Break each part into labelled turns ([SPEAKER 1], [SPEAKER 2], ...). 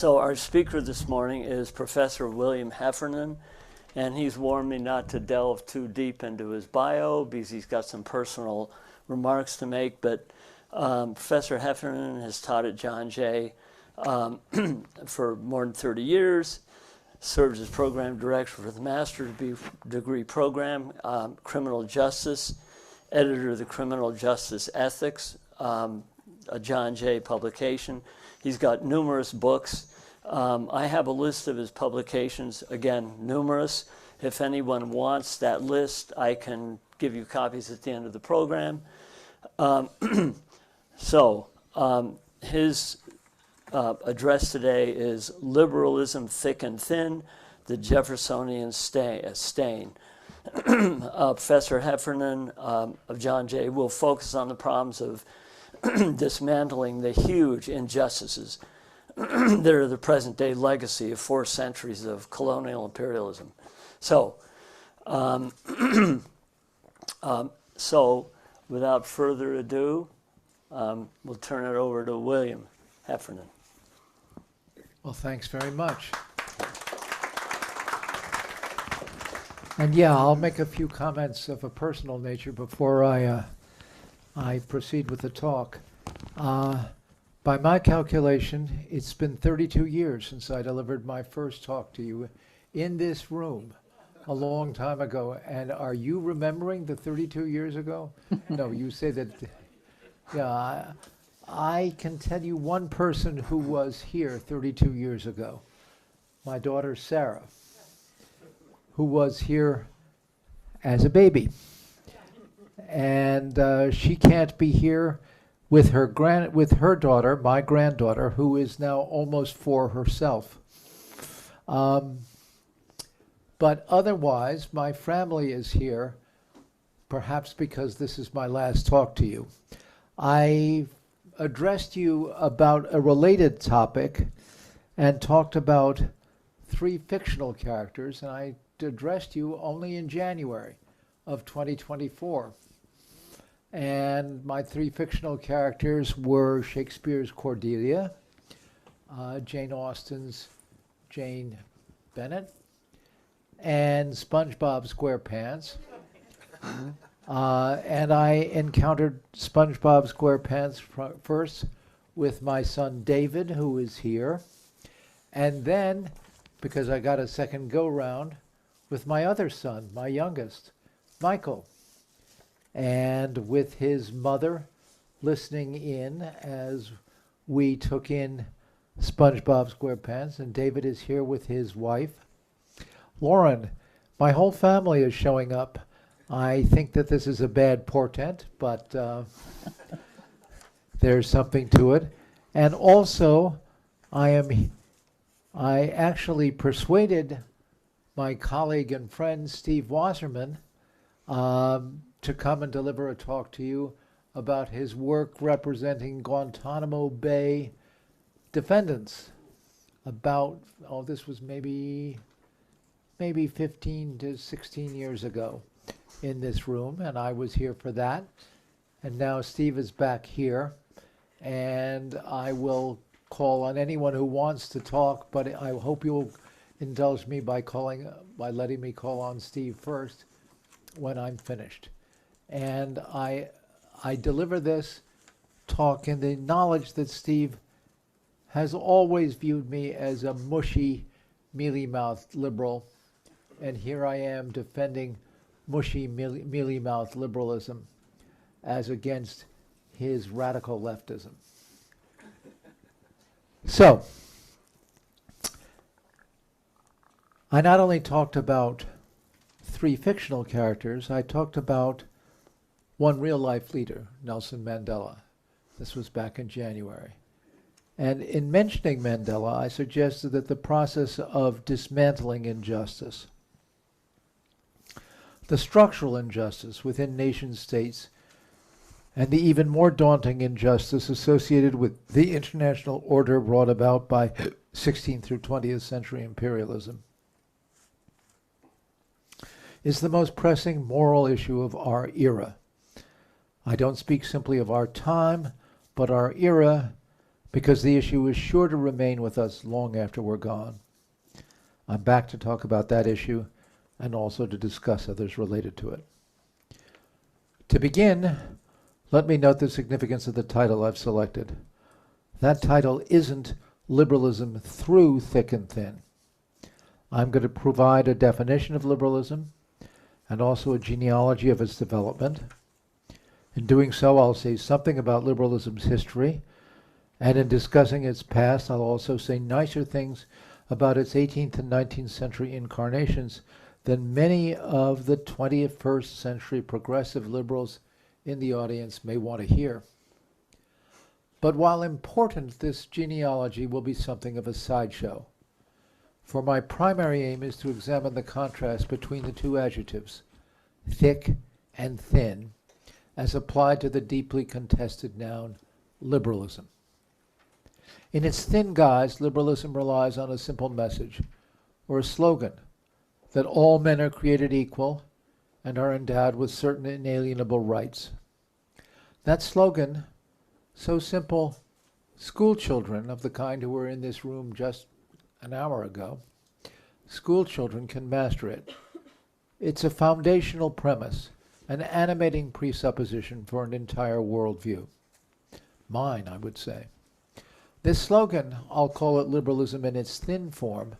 [SPEAKER 1] So our speaker this morning is Professor William Heffernan, and he's warned me not to delve too deep into his bio because he's got some personal remarks to make, but Professor Heffernan has taught at John Jay for more than 30 years, served as program director for the master's degree program, criminal justice, editor of the Criminal Justice Ethics, a John Jay publication. He's got numerous books. I have a list of his publications, again, numerous. If anyone wants that list, I can give you copies at the end of the program. His address today is Liberalism Thick and Thin, the Jeffersonian Stain. Professor Heffernan of John Jay will focus on the problems of dismantling the huge injustices that are the present-day legacy of 4 centuries of colonial imperialism. So without further ado, we'll turn it over to William Heffernan.
[SPEAKER 2] Well, thanks very much. And yeah, I'll make a few comments of a personal nature before I proceed with the talk. By my calculation, it's been 32 years since I delivered my first talk to you in this room a long time ago. And are you remembering the 32 years ago? No, you say that. Yeah, I can tell you one person who was here 32 years ago, my daughter Sarah, who was here as a baby. And she can't be here with her daughter, my granddaughter, who is now almost 4 herself. But otherwise, my family is here, perhaps because this is my last talk to you. I addressed you about a related topic and talked about 3 fictional characters, and I addressed you only in January of 2024. And my 3 fictional characters were Shakespeare's Cordelia, Jane Austen's Jane Bennet, and SpongeBob SquarePants. And I encountered SpongeBob SquarePants first with my son David, who is here, and then, because I got a second go-round, with my other son, my youngest, Michael, and with his mother listening in as we took in SpongeBob SquarePants, and David is here with his wife, Lauren. My whole family is showing up. I think that this is a bad portent, but there's something to it. And also, I actually persuaded my colleague and friend, Steve Wasserman, to come and deliver a talk to you about his work representing Guantanamo Bay defendants. This was maybe 15 to 16 years ago in this room, and I was here for that. And now Steve is back here, and I will call on anyone who wants to talk, but I hope you'll indulge me by letting me call on Steve first when I'm finished. And I deliver this talk in the knowledge that Steve has always viewed me as a mushy, mealy-mouthed liberal, and here I am defending mushy, mealy-mouthed liberalism as against his radical leftism. So, I not only talked about 3 fictional characters, I talked about 1 real-life leader, Nelson Mandela. This was back in January. And in mentioning Mandela, I suggested that the process of dismantling injustice, the structural injustice within nation-states, and the even more daunting injustice associated with the international order brought about by 16th through 20th century imperialism, is the most pressing moral issue of our era. I don't speak simply of our time, but our era, because the issue is sure to remain with us long after we're gone. I'm back to talk about that issue and also to discuss others related to it. To begin, let me note the significance of the title I've selected. That title isn't Liberalism Through Thick and Thin. I'm going to provide a definition of liberalism and also a genealogy of its development. In doing so, I'll say something about liberalism's history, and in discussing its past, I'll also say nicer things about its 18th and 19th century incarnations than many of the 21st century progressive liberals in the audience may want to hear. But while important, this genealogy will be something of a sideshow. For my primary aim is to examine the contrast between the two adjectives, thick and thin, as applied to the deeply contested noun liberalism. In its thin guise, liberalism relies on a simple message, or a slogan, that all men are created equal and are endowed with certain inalienable rights. That slogan, so simple, school children of the kind who were in this room just an hour ago, school children can master it. It's a foundational premise, an animating presupposition for an entire worldview. Mine, I would say. This slogan, I'll call it liberalism in its thin form,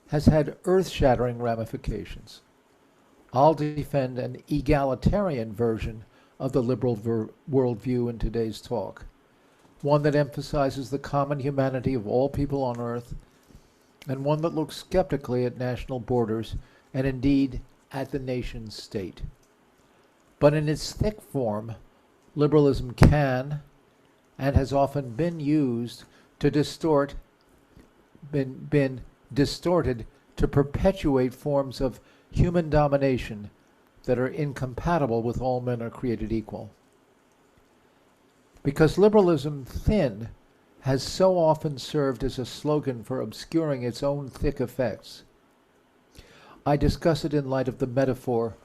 [SPEAKER 2] has had earth-shattering ramifications. I'll defend an egalitarian version of the liberal worldview in today's talk, one that emphasizes the common humanity of all people on earth, and one that looks skeptically at national borders and indeed at the nation state. But in its thick form, liberalism can and has often been used to been distorted to perpetuate forms of human domination that are incompatible with all men are created equal. Because liberalism thin has so often served as a slogan for obscuring its own thick effects, I discuss it in light of the metaphor,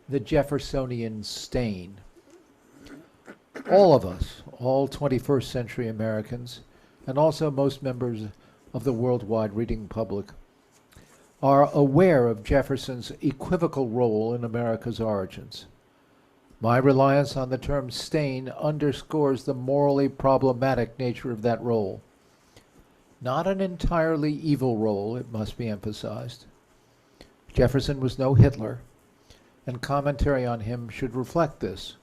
[SPEAKER 2] the Jeffersonian stain. All of us, all 21st century Americans, and also most members of the worldwide reading public, are aware of Jefferson's equivocal role in America's origins. My reliance on the term stain underscores the morally problematic nature of that role. Not an entirely evil role, it must be emphasized. Jefferson was no Hitler, and commentary on him should reflect this.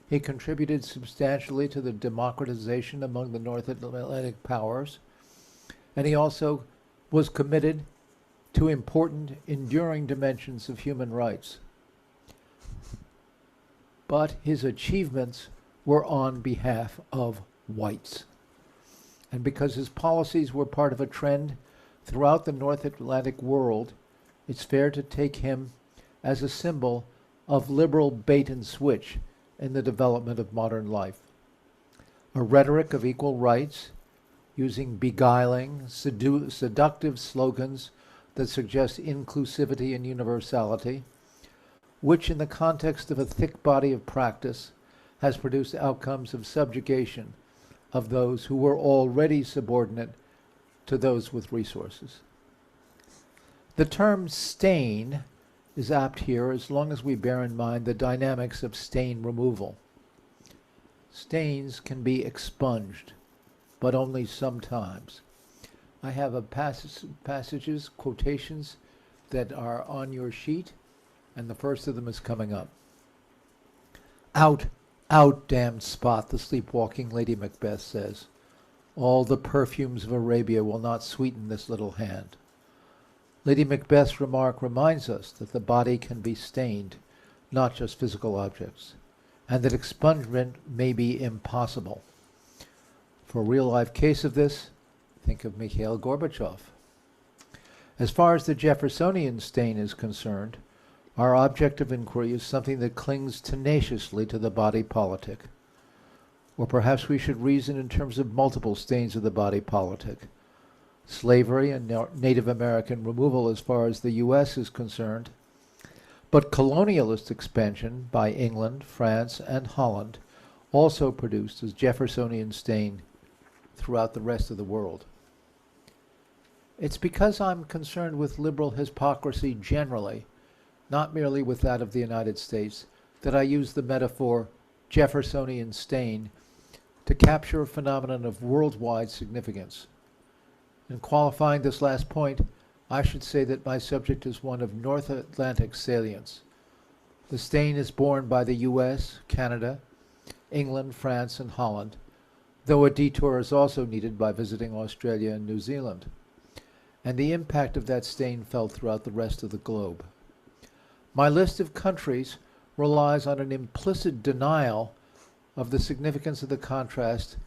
[SPEAKER 2] He contributed substantially to the democratization among the North Atlantic powers, and he also was committed to important, enduring dimensions of human rights. But his achievements were on behalf of whites. And because his policies were part of a trend throughout the North Atlantic world, it's fair to take him as a symbol of liberal bait and switch in the development of modern life. A rhetoric of equal rights, using beguiling, seductive slogans that suggest inclusivity and universality, which in the context of a thick body of practice has produced outcomes of subjugation of those who were already subordinate to those with resources. The term stain is apt here as long as we bear in mind the dynamics of stain removal. Stains can be expunged, but only sometimes. I have passages, quotations that are on your sheet, and the first of them is coming up. Out, out, damned spot, the sleepwalking Lady Macbeth says. All the perfumes of Arabia will not sweeten this little hand. Lady Macbeth's remark reminds us that the body can be stained, not just physical objects, and that expungement may be impossible. For a real-life case of this, think of Mikhail Gorbachev. As far as the Jeffersonian stain is concerned, our object of inquiry is something that clings tenaciously to the body politic. Or perhaps we should reason in terms of multiple stains of the body politic. Slavery and Native American removal as far as the U.S. is concerned, but colonialist expansion by England, France, and Holland also produced a Jeffersonian stain throughout the rest of the world. It's because I'm concerned with liberal hypocrisy generally, not merely with that of the United States, that I use the metaphor Jeffersonian stain to capture a phenomenon of worldwide significance. In qualifying this last point, I should say that my subject is one of North Atlantic salience. The stain is borne by the US, Canada, England, France, and Holland, though a detour is also needed by visiting Australia and New Zealand. And the impact of that stain felt throughout the rest of the globe. My list of countries relies on an implicit denial of the significance of the contrast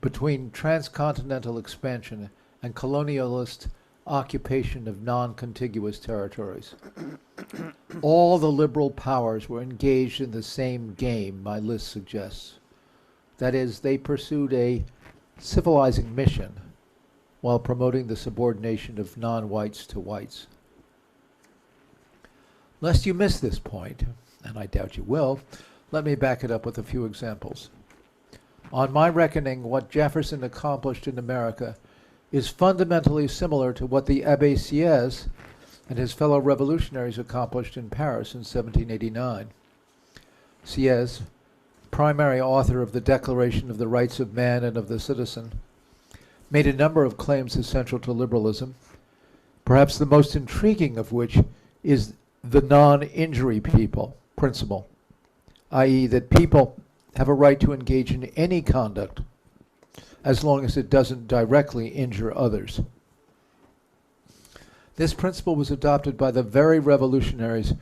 [SPEAKER 2] between transcontinental expansion and colonialist occupation of non-contiguous territories. All the liberal powers were engaged in the same game, my list suggests. That is, they pursued a civilizing mission while promoting the subordination of non-whites to whites. Lest you miss this point, and I doubt you will, let me back it up with a few examples. On my reckoning, what Jefferson accomplished in America is fundamentally similar to what the Abbé Sieyès and his fellow revolutionaries accomplished in Paris in 1789. Sieyès, primary author of the Declaration of the Rights of Man and of the Citizen, made a number of claims essential to liberalism, perhaps the most intriguing of which is the non-injury principle, i.e. that people have a right to engage in any conduct as long as it doesn't directly injure others. This principle was adopted by the very revolutionaries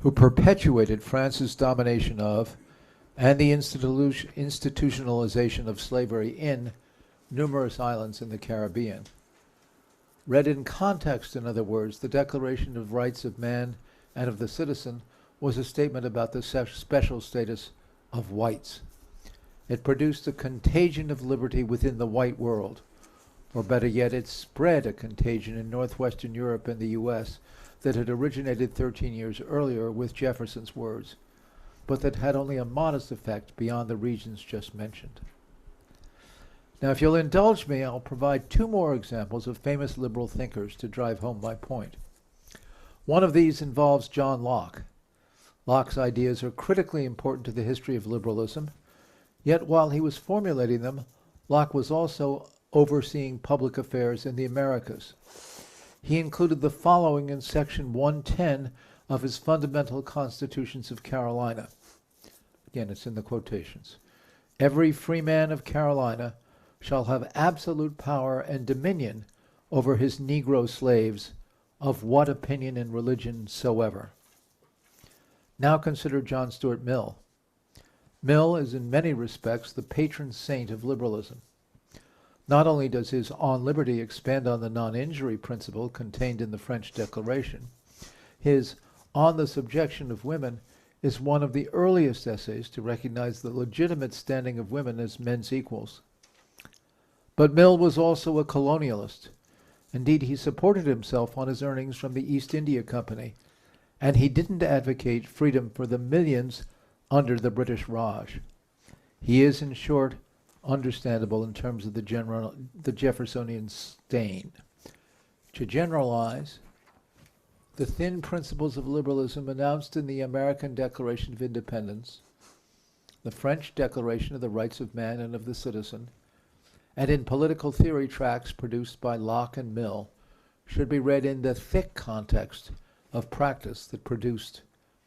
[SPEAKER 2] who perpetuated France's domination of and the institutionalization of slavery in numerous islands in the Caribbean. Read in context, in other words, the Declaration of Rights of Man and of the Citizen was a statement about the special status of whites. It produced a contagion of liberty within the white world, or better yet, it spread a contagion in northwestern Europe and the US that had originated 13 years earlier with Jefferson's words, but that had only a modest effect beyond the regions just mentioned. Now, if you'll indulge me, I'll provide two more examples of famous liberal thinkers to drive home my point. One of these involves John Locke. Locke's ideas are critically important to the history of liberalism, yet while he was formulating them, Locke was also overseeing public affairs in the Americas. He included the following in section 110 of his Fundamental Constitutions of Carolina. Again, it's in the quotations. Every free man of Carolina shall have absolute power and dominion over his Negro slaves, of what opinion and religion soever. Now consider John Stuart Mill. Mill is in many respects the patron saint of liberalism. Not only does his On Liberty expand on the non-injury principle contained in the French Declaration, his On the Subjection of Women is one of the earliest essays to recognize the legitimate standing of women as men's equals. But Mill was also a colonialist. Indeed, he supported himself on his earnings from the East India Company, and he didn't advocate freedom for the millions under the British Raj. He is, in short, understandable in terms of the Jeffersonian stain. To generalize, the thin principles of liberalism announced in the American Declaration of Independence, the French Declaration of the Rights of Man and of the Citizen, and in political theory tracts produced by Locke and Mill, should be read in the thick context of practice that produced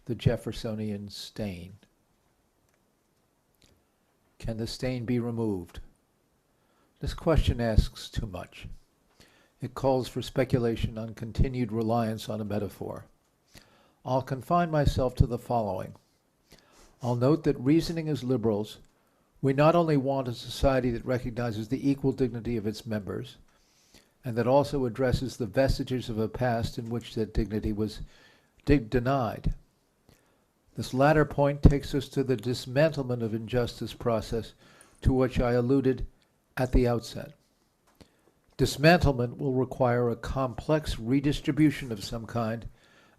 [SPEAKER 2] the Jeffersonian stain. Can the stain be removed? This question asks too much. It calls for speculation on continued reliance on a metaphor. I'll confine myself to the following. I'll note that reasoning as liberals, we not only want a society that recognizes the equal dignity of its members, and that also addresses the vestiges of a past in which that dignity was denied. This latter point takes us to the dismantlement of injustice process to which I alluded at the outset. Dismantlement will require a complex redistribution of some kind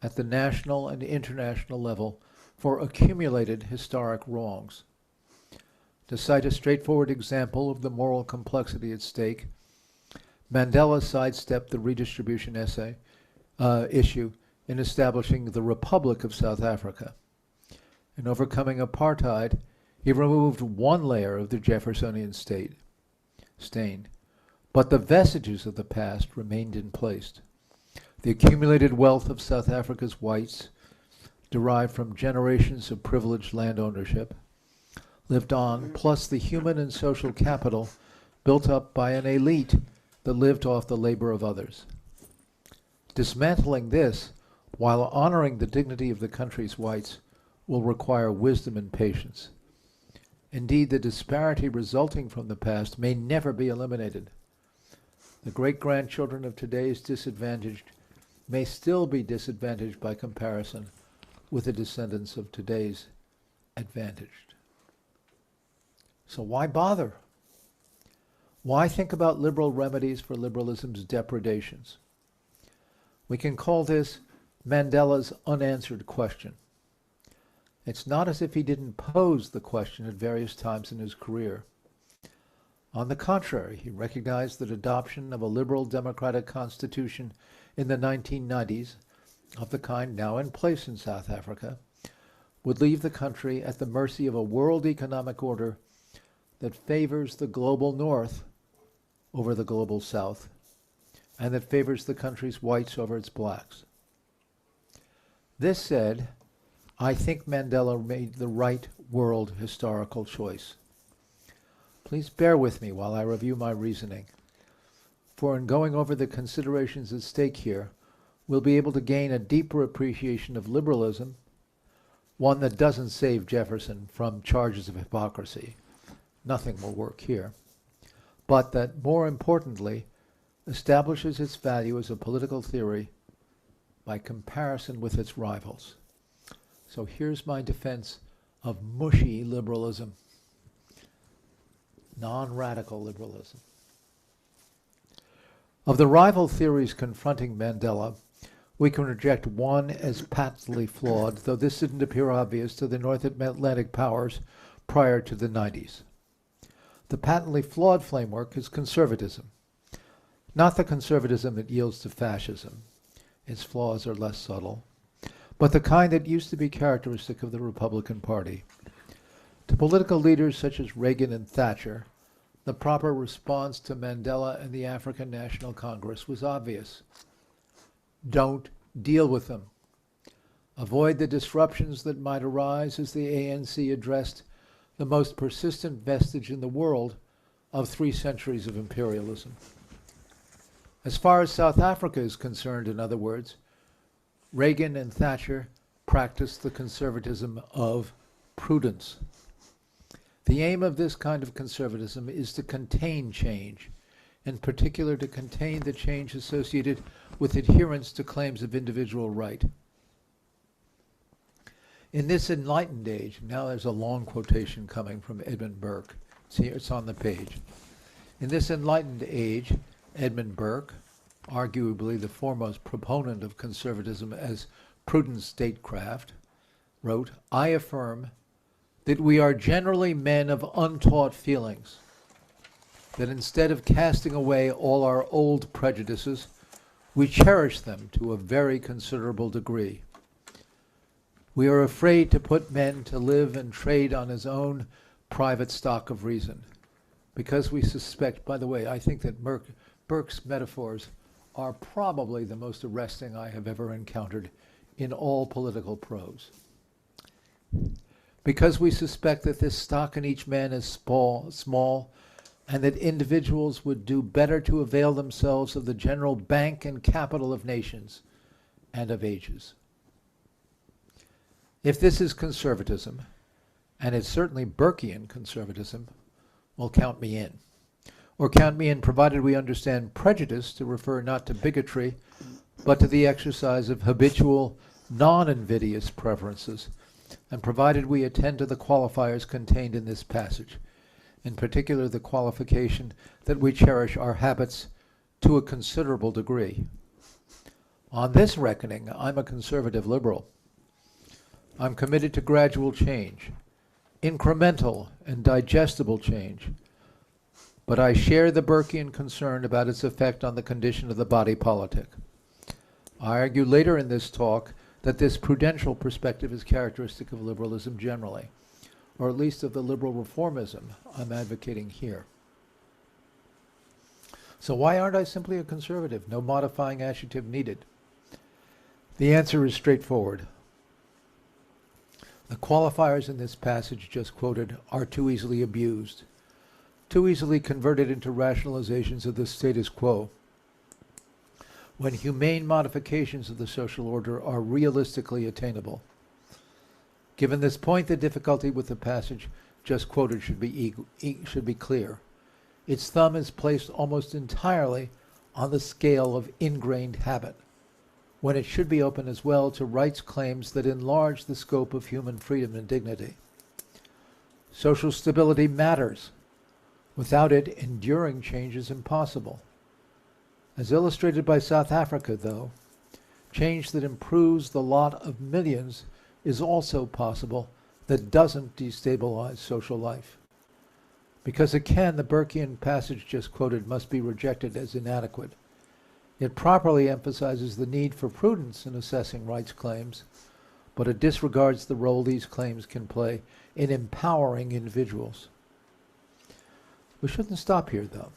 [SPEAKER 2] at the national and international level for accumulated historic wrongs. To cite a straightforward example of the moral complexity at stake, Mandela sidestepped the redistribution issue in establishing the Republic of South Africa. In overcoming apartheid, he removed one layer of the Jeffersonian stain, but the vestiges of the past remained in place. The accumulated wealth of South Africa's whites, derived from generations of privileged land ownership, lived on, plus the human and social capital built up by an elite that lived off the labor of others. Dismantling this, while honoring the dignity of the country's whites, will require wisdom and patience. Indeed, the disparity resulting from the past may never be eliminated. The great-grandchildren of today's disadvantaged may still be disadvantaged by comparison with the descendants of today's advantaged. So why bother? Why think about liberal remedies for liberalism's depredations? We can call this Mandela's unanswered question. It's not as if he didn't pose the question at various times in his career. On the contrary, he recognized that adoption of a liberal democratic constitution in the 1990s, of the kind now in place in South Africa, would leave the country at the mercy of a world economic order that favors the global north over the global south, and that favors the country's whites over its blacks. This said, I think Mandela made the right world historical choice. Please bear with me while I review my reasoning, for in going over the considerations at stake here, we'll be able to gain a deeper appreciation of liberalism, one that doesn't save Jefferson from charges of hypocrisy. Nothing will work here. But that, more importantly, establishes its value as a political theory by comparison with its rivals. So here's my defense of mushy liberalism, non-radical liberalism. Of the rival theories confronting Mandela, we can reject one as patently flawed, though this didn't appear obvious to the North Atlantic powers prior to the 90s. The patently flawed framework is conservatism, not the conservatism that yields to fascism. Its flaws are less subtle, but the kind that used to be characteristic of the Republican Party. To political leaders such as Reagan and Thatcher, the proper response to Mandela and the African National Congress was obvious. Don't deal with them. Avoid the disruptions that might arise as the ANC addressed the most persistent vestige in the world of 3 centuries of imperialism. As far as South Africa is concerned, in other words, Reagan and Thatcher practiced the conservatism of prudence. The aim of this kind of conservatism is to contain change, in particular to contain the change associated with adherence to claims of individual right. In this enlightened age, now there's a long quotation coming from Edmund Burke. See, it's on the page. In this enlightened age, Edmund Burke, arguably the foremost proponent of conservatism as prudent statecraft, wrote, "I affirm that we are generally men of untaught feelings, that instead of casting away all our old prejudices, we cherish them to a very considerable degree. We are afraid to put men to live and trade on his own private stock of reason, because we suspect," by the way, I think that Burke's metaphors are probably the most arresting I have ever encountered in all political prose. "Because we suspect that this stock in each man is small, and that individuals would do better to avail themselves of the general bank and capital of nations and of ages." If this is conservatism, and it's certainly Burkean conservatism, well, count me in. Or count me in provided we understand prejudice to refer not to bigotry, but to the exercise of habitual, non-invidious preferences, and provided we attend to the qualifiers contained in this passage, in particular the qualification that we cherish our habits to a considerable degree. On this reckoning, I'm a conservative liberal. I'm committed to gradual change, incremental and digestible change, but I share the Burkean concern about its effect on the condition of the body politic. I argue later in this talk that this prudential perspective is characteristic of liberalism generally, or at least of the liberal reformism I'm advocating here. So why aren't I simply a conservative? No modifying adjective needed. The answer is straightforward. The qualifiers in this passage just quoted are too easily abused, too easily converted into rationalizations of the status quo, when humane modifications of the social order are realistically attainable. Given this point, the difficulty with the passage just quoted should be clear. Its thumb is placed almost entirely on the scale of ingrained habit, when it should be open as well to rights claims that enlarge the scope of human freedom and dignity. Social stability matters. Without it, enduring change is impossible. As illustrated by South Africa, though, change that improves the lot of millions is also possible that doesn't destabilize social life. Because it can, the Burkean passage just quoted must be rejected as inadequate. It properly emphasizes the need for prudence in assessing rights claims, but it disregards the role these claims can play in empowering individuals. We shouldn't stop here, though.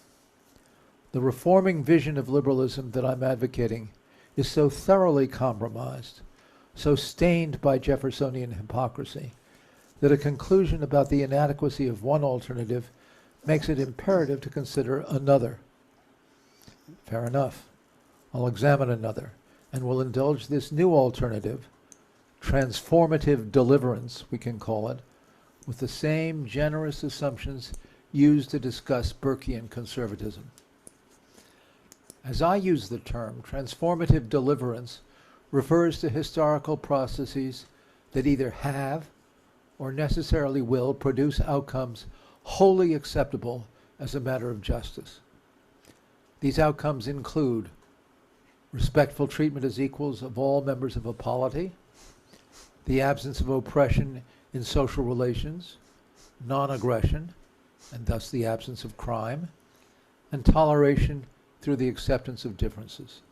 [SPEAKER 2] The reforming vision of liberalism that I'm advocating is so thoroughly compromised, so stained by Jeffersonian hypocrisy, that a conclusion about the inadequacy of one alternative makes it imperative to consider another. Fair enough. I'll examine another, and will indulge this new alternative, transformative deliverance, we can call it, with the same generous assumptions used to discuss Burkean conservatism. As I use the term, transformative deliverance refers to historical processes that either have or necessarily will produce outcomes wholly acceptable as a matter of justice. These outcomes include respectful treatment as equals of all members of a polity, the absence of oppression in social relations, non-aggression, and thus the absence of crime, and toleration through the acceptance of differences.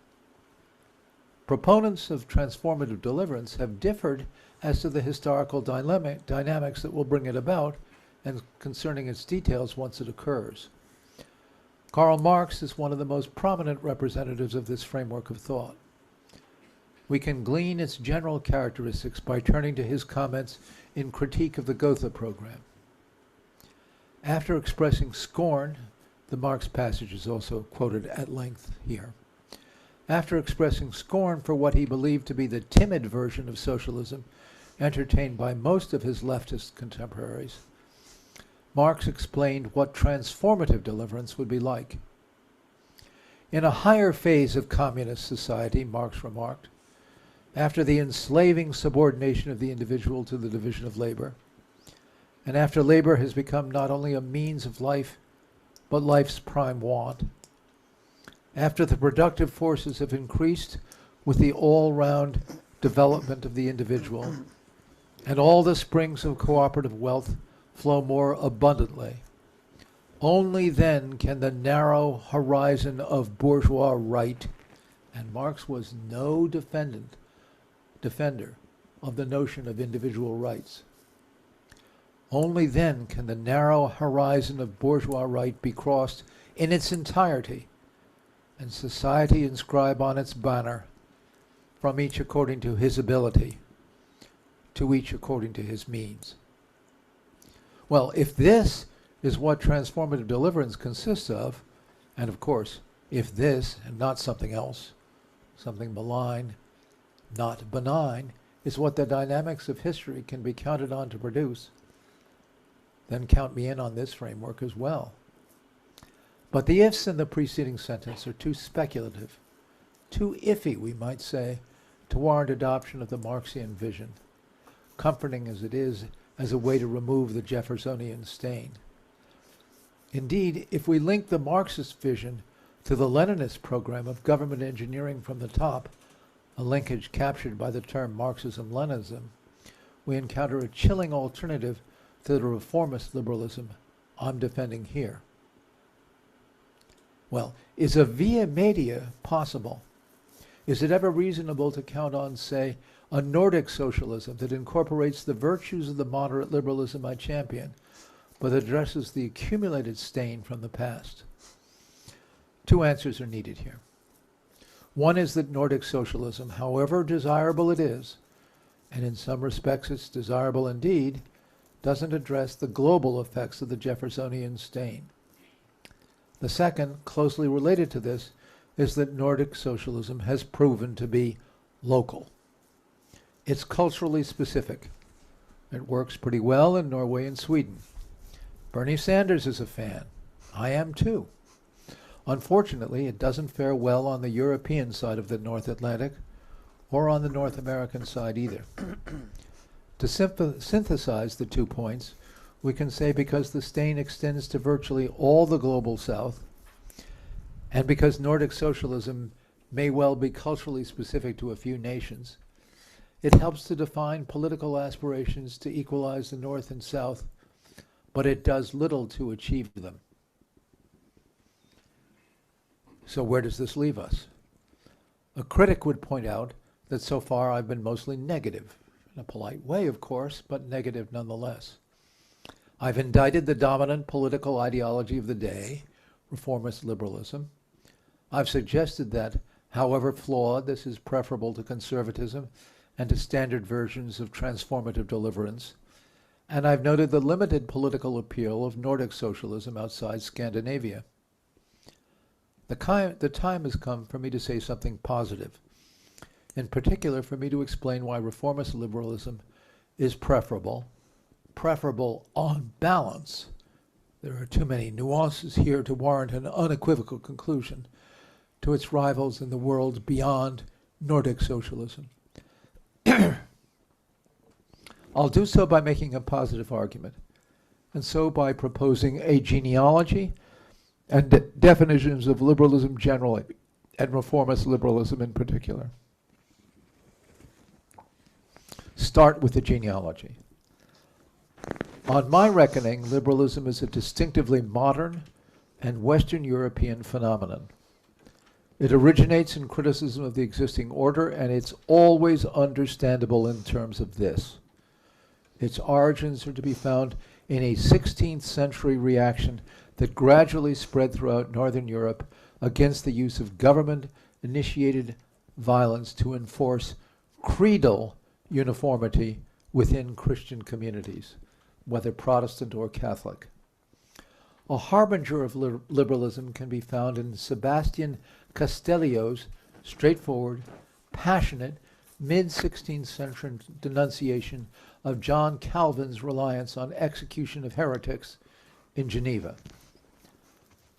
[SPEAKER 2] Proponents of transformative deliverance have differed as to the historical dynamics that will bring it about and concerning its details once it occurs. Karl Marx is one of the most prominent representatives of this framework of thought. We can glean its general characteristics by turning to his comments in Critique of the Gotha Program. After expressing scorn, the Marx passage is also quoted at length here. After expressing scorn for what he believed to be the timid version of socialism entertained by most of his leftist contemporaries, Marx explained what transformative deliverance would be like. In a higher phase of communist society, Marx remarked, after the enslaving subordination of the individual to the division of labor, and after labor has become not only a means of life, but life's prime want, after the productive forces have increased with the all-round development of the individual, and all the springs of cooperative wealth flow more abundantly, only then can the narrow horizon of bourgeois right, and Marx was no defender of the notion of individual rights, only then can the narrow horizon of bourgeois right be crossed in its entirety, and society inscribe on its banner, from each according to his ability, to each according to his means. Well, if this is what transformative deliverance consists of, and of course, if this and not something else, something malign, not benign, is what the dynamics of history can be counted on to produce, then count me in on this framework as well. But the ifs in the preceding sentence are too speculative, too iffy, we might say, to warrant adoption of the Marxian vision, comforting as it is as a way to remove the Jeffersonian stain. Indeed, if we link the Marxist vision to the Leninist program of government engineering from the top, a linkage captured by the term Marxism-Leninism, we encounter a chilling alternative to the reformist liberalism I'm defending here? Well, is a via media possible? Is it ever reasonable to count on, say, a Nordic socialism that incorporates the virtues of the moderate liberalism I champion, but addresses the accumulated stain from the past? Two answers are needed here. One is that Nordic socialism, however desirable it is, and in some respects it's desirable indeed, doesn't address the global effects of the Jeffersonian stain. The second, closely related to this, is that Nordic socialism has proven to be local. It's culturally specific. It works pretty well in Norway and Sweden. Bernie Sanders is a fan. I am too. Unfortunately, it doesn't fare well on the European side of the North Atlantic or on the North American side either. To synthesize the 2 points, we can say because the stain extends to virtually all the global South, and because Nordic socialism may well be culturally specific to a few nations, it helps to define political aspirations to equalize the North and South, but it does little to achieve them. So where does this leave us? A critic would point out that so far I've been mostly negative, in a polite way, of course, but negative nonetheless. I've indicted the dominant political ideology of the day, reformist liberalism. I've suggested that, however flawed, this is preferable to conservatism and to standard versions of transformative deliverance. And I've noted the limited political appeal of Nordic socialism outside Scandinavia. The time has come for me to say something positive, in particular for me to explain why reformist liberalism is preferable on balance. There are too many nuances here to warrant an unequivocal conclusion to its rivals in the world beyond Nordic socialism. I'll do so by making a positive argument, and so by proposing a genealogy and definitions of liberalism generally, and reformist liberalism in particular. Start with the genealogy. On my reckoning, liberalism is a distinctively modern and Western European phenomenon. It originates in criticism of the existing order, and it's always understandable in terms of this. Its origins are to be found in a 16th century reaction that gradually spread throughout Northern Europe against the use of government-initiated violence to enforce creedal uniformity within Christian communities, whether Protestant or Catholic. A harbinger of liberalism can be found in Sebastian Castellio's straightforward, passionate, mid-16th century denunciation of John Calvin's reliance on execution of heretics in Geneva.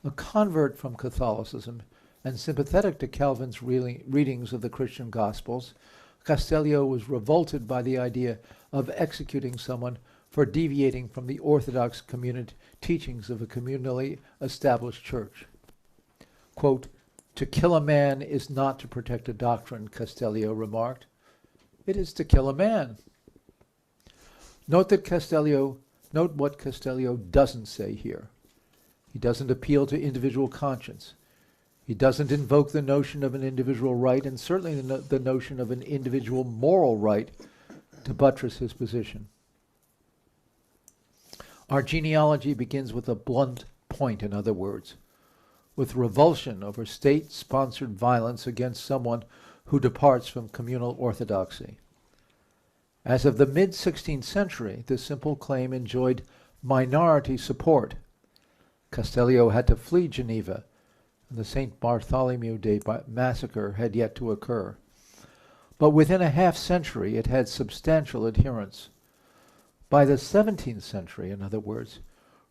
[SPEAKER 2] A convert from Catholicism and sympathetic to Calvin's readings of the Christian Gospels, Castellio was revolted by the idea of executing someone for deviating from the orthodox teachings of a communally established church. Quote, "To kill a man is not to protect a doctrine," Castellio remarked. It is to kill a man. Note what Castellio doesn't say here. He doesn't appeal to individual conscience. He doesn't invoke the notion of an individual right, and certainly the notion of an individual moral right, to buttress his position. Our genealogy begins with a blunt point, in other words, with revulsion over state-sponsored violence against someone who departs from communal orthodoxy. As of the mid-16th century, this simple claim enjoyed minority support. Castellio had to flee Geneva, and the St. Bartholomew Day massacre had yet to occur. But within a half-century, it had substantial adherents. By the 17th century, in other words,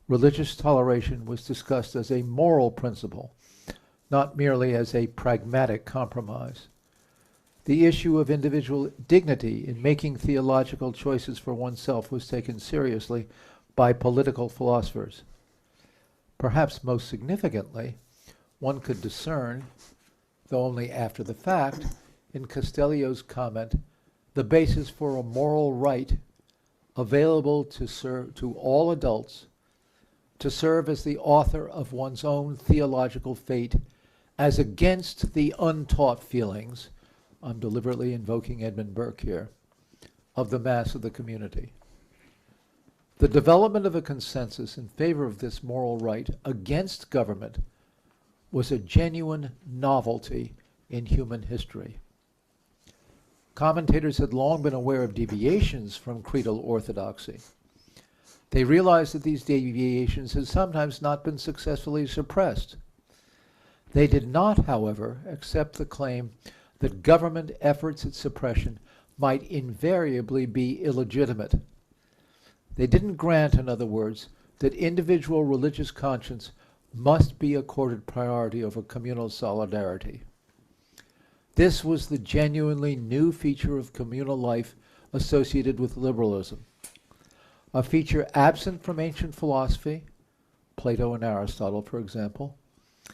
[SPEAKER 2] religious toleration was discussed as a moral principle, not merely as a pragmatic compromise. The issue of individual dignity in making theological choices for oneself was taken seriously by political philosophers. Perhaps most significantly, one could discern, though only after the fact, in Castellio's comment, the basis for a moral right available to all adults, to serve as the author of one's own theological fate as against the untaught feelings, I'm deliberately invoking Edmund Burke here, of the mass of the community. The development of a consensus in favor of this moral right against government was a genuine novelty in human history. Commentators had long been aware of deviations from creedal orthodoxy. They realized that these deviations had sometimes not been successfully suppressed. They did not, however, accept the claim that government efforts at suppression might invariably be illegitimate. They didn't grant, in other words, that individual religious conscience must be accorded priority over communal solidarity. This was the genuinely new feature of communal life associated with liberalism, a feature absent from ancient philosophy, Plato and Aristotle, for example,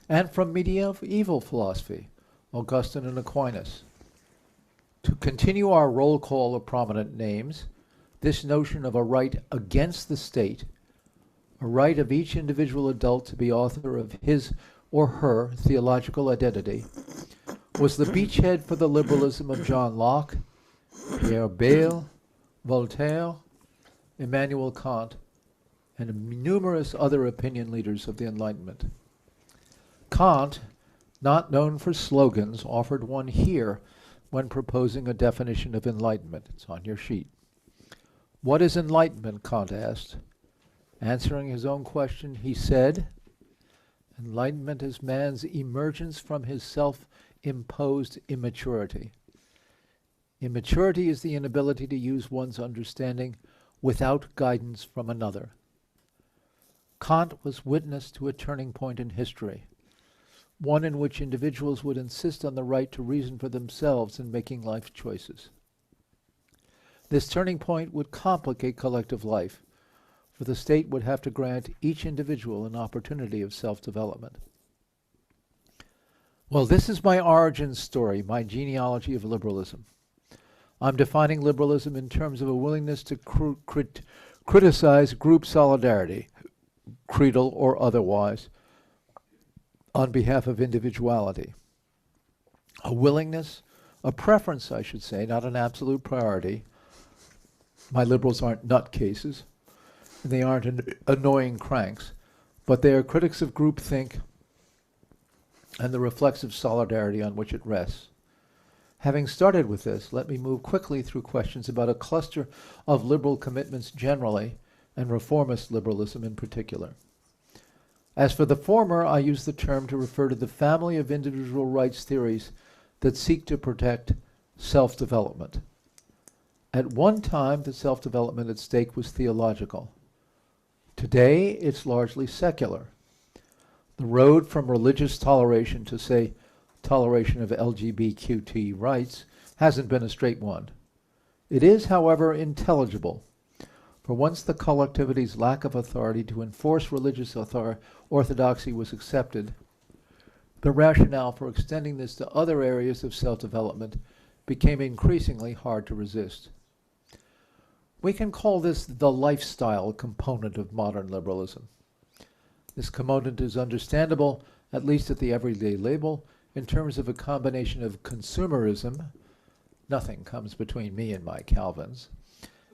[SPEAKER 2] and from medieval philosophy, Augustine and Aquinas. To continue our roll call of prominent names, this notion of a right against the state, a right of each individual adult to be author of his or her theological identity, was the beachhead for the liberalism of John Locke, Pierre Bayle, Voltaire, Immanuel Kant, and numerous other opinion leaders of the Enlightenment. Kant, not known for slogans, offered one here when proposing a definition of enlightenment. It's on your sheet. What is enlightenment? Kant asked. Answering his own question, he said, enlightenment is man's emergence from his self-imposed immaturity. Immaturity is the inability to use one's understanding without guidance from another. Kant was witness to a turning point in history, one in which individuals would insist on the right to reason for themselves in making life choices. This turning point would complicate collective life, for the state would have to grant each individual an opportunity of self-development. Well, this is my origin story, my genealogy of liberalism. I'm defining liberalism in terms of a willingness to criticize group solidarity, creedal or otherwise, on behalf of individuality. A willingness, a preference, I should say, not an absolute priority. My liberals aren't nutcases, and they aren't annoying cranks, but they are critics of groupthink and the reflexive solidarity on which it rests. Having started with this, let me move quickly through questions about a cluster of liberal commitments generally and reformist liberalism in particular. As for the former, I use the term to refer to the family of individual rights theories that seek to protect self-development. At one time, the self-development at stake was theological. Today, it's largely secular. The road from religious toleration to, say, toleration of LGBTQ rights hasn't been a straight one. It is, however, intelligible. For once the collectivity's lack of authority to enforce religious orthodoxy was accepted, the rationale for extending this to other areas of self-development became increasingly hard to resist. We can call this the lifestyle component of modern liberalism. This component is understandable, at least at the everyday level, in terms of a combination of consumerism, nothing comes between me and my Calvins,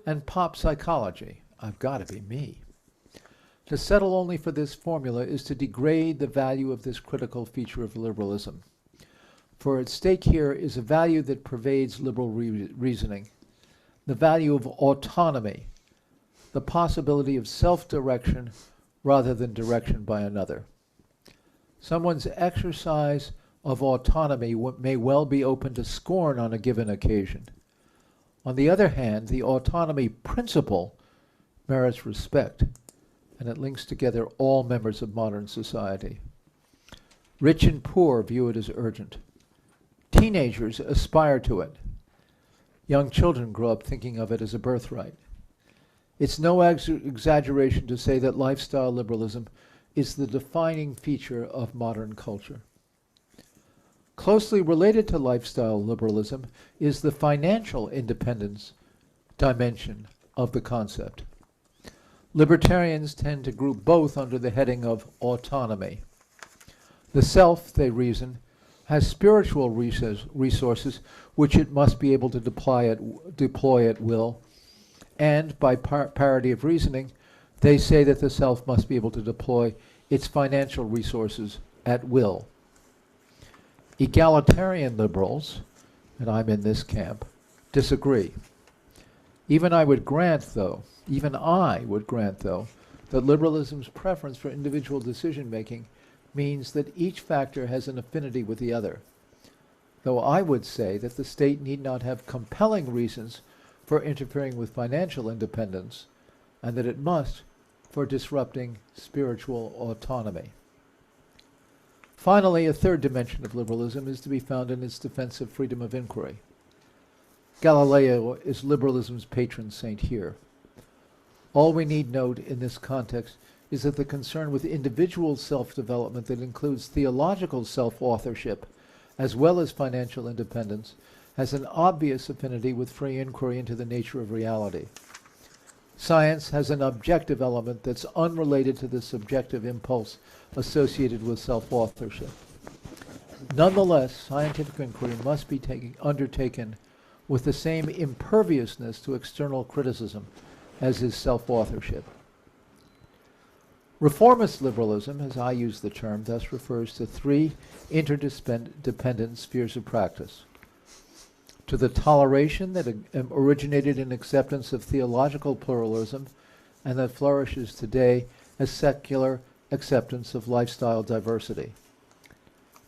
[SPEAKER 2] and pop psychology, I've got to be me. To settle only for this formula is to degrade the value of this critical feature of liberalism. For at stake here is a value that pervades liberal reasoning, the value of autonomy, the possibility of self-direction rather than direction by another. Someone's exercise of autonomy may well be open to scorn on a given occasion. On the other hand, the autonomy principle merits respect, and it links together all members of modern society. Rich and poor view it as urgent. Teenagers aspire to it. Young children grow up thinking of it as a birthright. It's no exaggeration to say that lifestyle liberalism is the defining feature of modern culture. Closely related to lifestyle liberalism is the financial independence dimension of the concept. Libertarians tend to group both under the heading of autonomy. The self, they reason, has spiritual resources which it must be able to deploy at will, and by parity of reasoning, they say that the self must be able to deploy its financial resources at will. Egalitarian liberals, and I'm in this camp, disagree. Even I would grant, though, that liberalism's preference for individual decision-making means that each factor has an affinity with the other, though I would say that the state need not have compelling reasons for interfering with financial independence, and that it must for disrupting spiritual autonomy. Finally, a third dimension of liberalism is to be found in its defense of freedom of inquiry. Galileo is liberalism's patron saint here. All we need note in this context is that the concern with individual self-development that includes theological self-authorship as well as financial independence has an obvious affinity with free inquiry into the nature of reality. Science has an objective element that's unrelated to the subjective impulse associated with self-authorship. Nonetheless, scientific inquiry must be undertaken with the same imperviousness to external criticism as is self-authorship. Reformist liberalism, as I use the term, thus refers to three interdependent spheres of practice: to the toleration that originated in acceptance of theological pluralism and that flourishes today as secular acceptance of lifestyle diversity,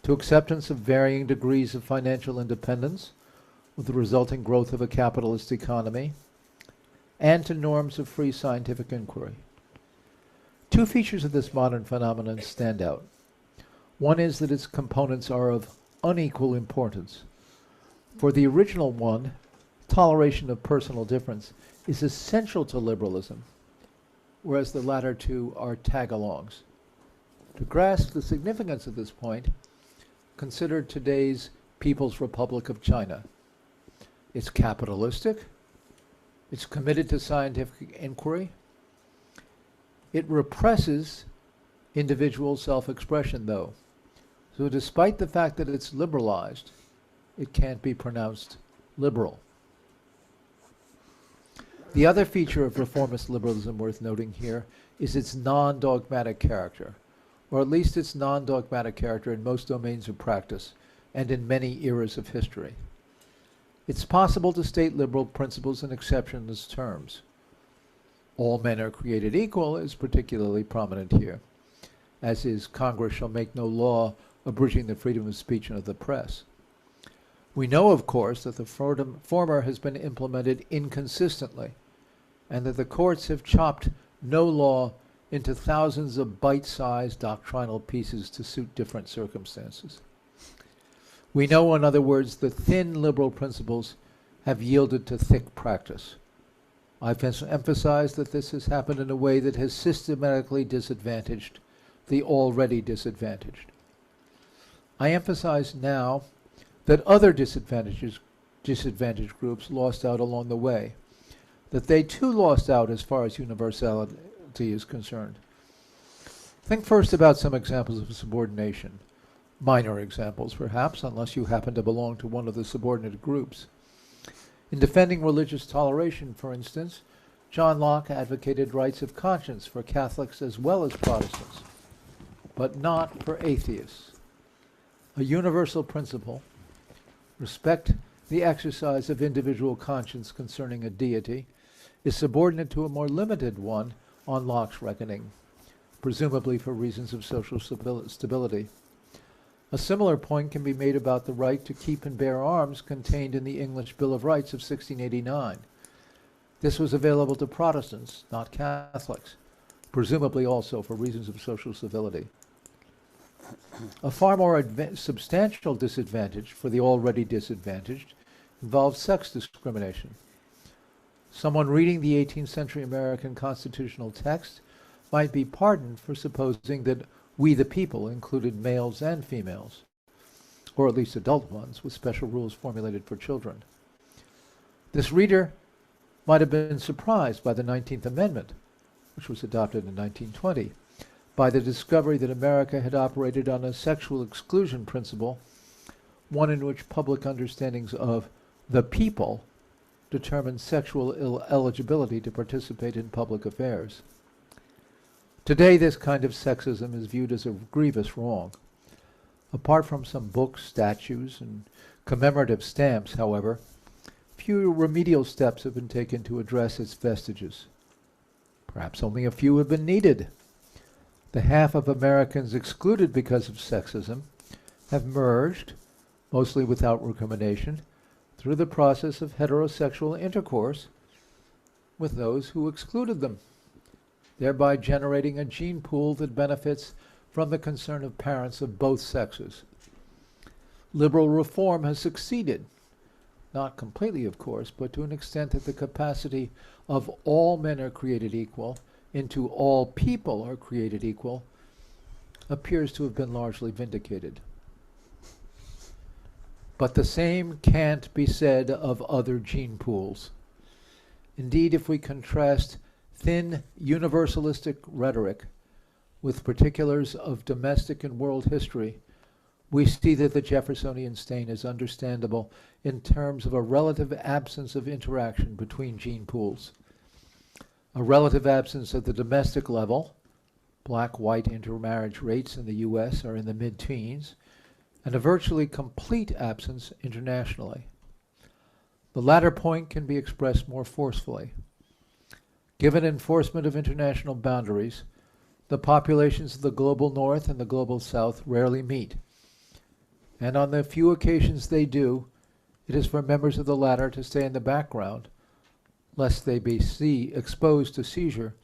[SPEAKER 2] to acceptance of varying degrees of financial independence with the resulting growth of a capitalist economy, and to norms of free scientific inquiry. Two features of this modern phenomenon stand out. One is that its components are of unequal importance. For the original one, toleration of personal difference is essential to liberalism, whereas the latter two are tag-alongs. To grasp the significance of this point, consider today's People's Republic of China. It's capitalistic, it's committed to scientific inquiry, it represses individual self-expression, though. So despite the fact that it's liberalized, it can't be pronounced liberal. The other feature of reformist liberalism worth noting here is its non-dogmatic character, or at least its non-dogmatic character in most domains of practice and in many eras of history. It's possible to state liberal principles in exceptionless terms. All men are created equal is particularly prominent here, as is Congress shall make no law abridging the freedom of speech and of the press. We know, of course, that the former has been implemented inconsistently, and that the courts have chopped no law into thousands of bite-sized doctrinal pieces to suit different circumstances. We know, in other words, that thin liberal principles have yielded to thick practice. I've emphasized that this has happened in a way that has systematically disadvantaged the already disadvantaged. I emphasize now that other disadvantaged groups lost out along the way, that they too lost out as far as universality is concerned. Think first about some examples of subordination. Minor examples, perhaps, unless you happen to belong to one of the subordinate groups. In defending religious toleration, for instance, John Locke advocated rights of conscience for Catholics as well as Protestants, but not for atheists. A universal principle, respect the exercise of individual conscience concerning a deity, is subordinate to a more limited one on Locke's reckoning, presumably for reasons of social stability. A similar point can be made about the right to keep and bear arms contained in the English Bill of Rights of 1689. This was available to Protestants, not Catholics, presumably also for reasons of social civility. A far more substantial disadvantage for the already disadvantaged involves sex discrimination. Someone reading the 18th century American constitutional text might be pardoned for supposing that we the people included males and females, or at least adult ones with special rules formulated for children. This reader might have been surprised by the 19th Amendment, which was adopted in 1920, by the discovery that America had operated on a sexual exclusion principle, one in which public understandings of the people determined sexual eligibility to participate in public affairs. Today, this kind of sexism is viewed as a grievous wrong. Apart from some books, statues, and commemorative stamps, however, few remedial steps have been taken to address its vestiges. Perhaps only a few have been needed. The half of Americans excluded because of sexism have merged, mostly without recrimination, through the process of heterosexual intercourse with those who excluded them, thereby generating a gene pool that benefits from the concern of parents of both sexes. Liberal reform has succeeded, not completely, of course, but to an extent that the capacity of all men are created equal into all people are created equal appears to have been largely vindicated. But the same can't be said of other gene pools. Indeed, if we contrast thin universalistic rhetoric with particulars of domestic and world history, we see that the Jeffersonian stain is understandable in terms of a relative absence of interaction between gene pools. A relative absence at the domestic level, black-white intermarriage rates in the US are in the mid-teens, and a virtually complete absence internationally. The latter point can be expressed more forcefully. Given enforcement of international boundaries, the populations of the global north and the global south rarely meet, and on the few occasions they do, it is for members of the latter to stay in the background, lest they be exposed to seizure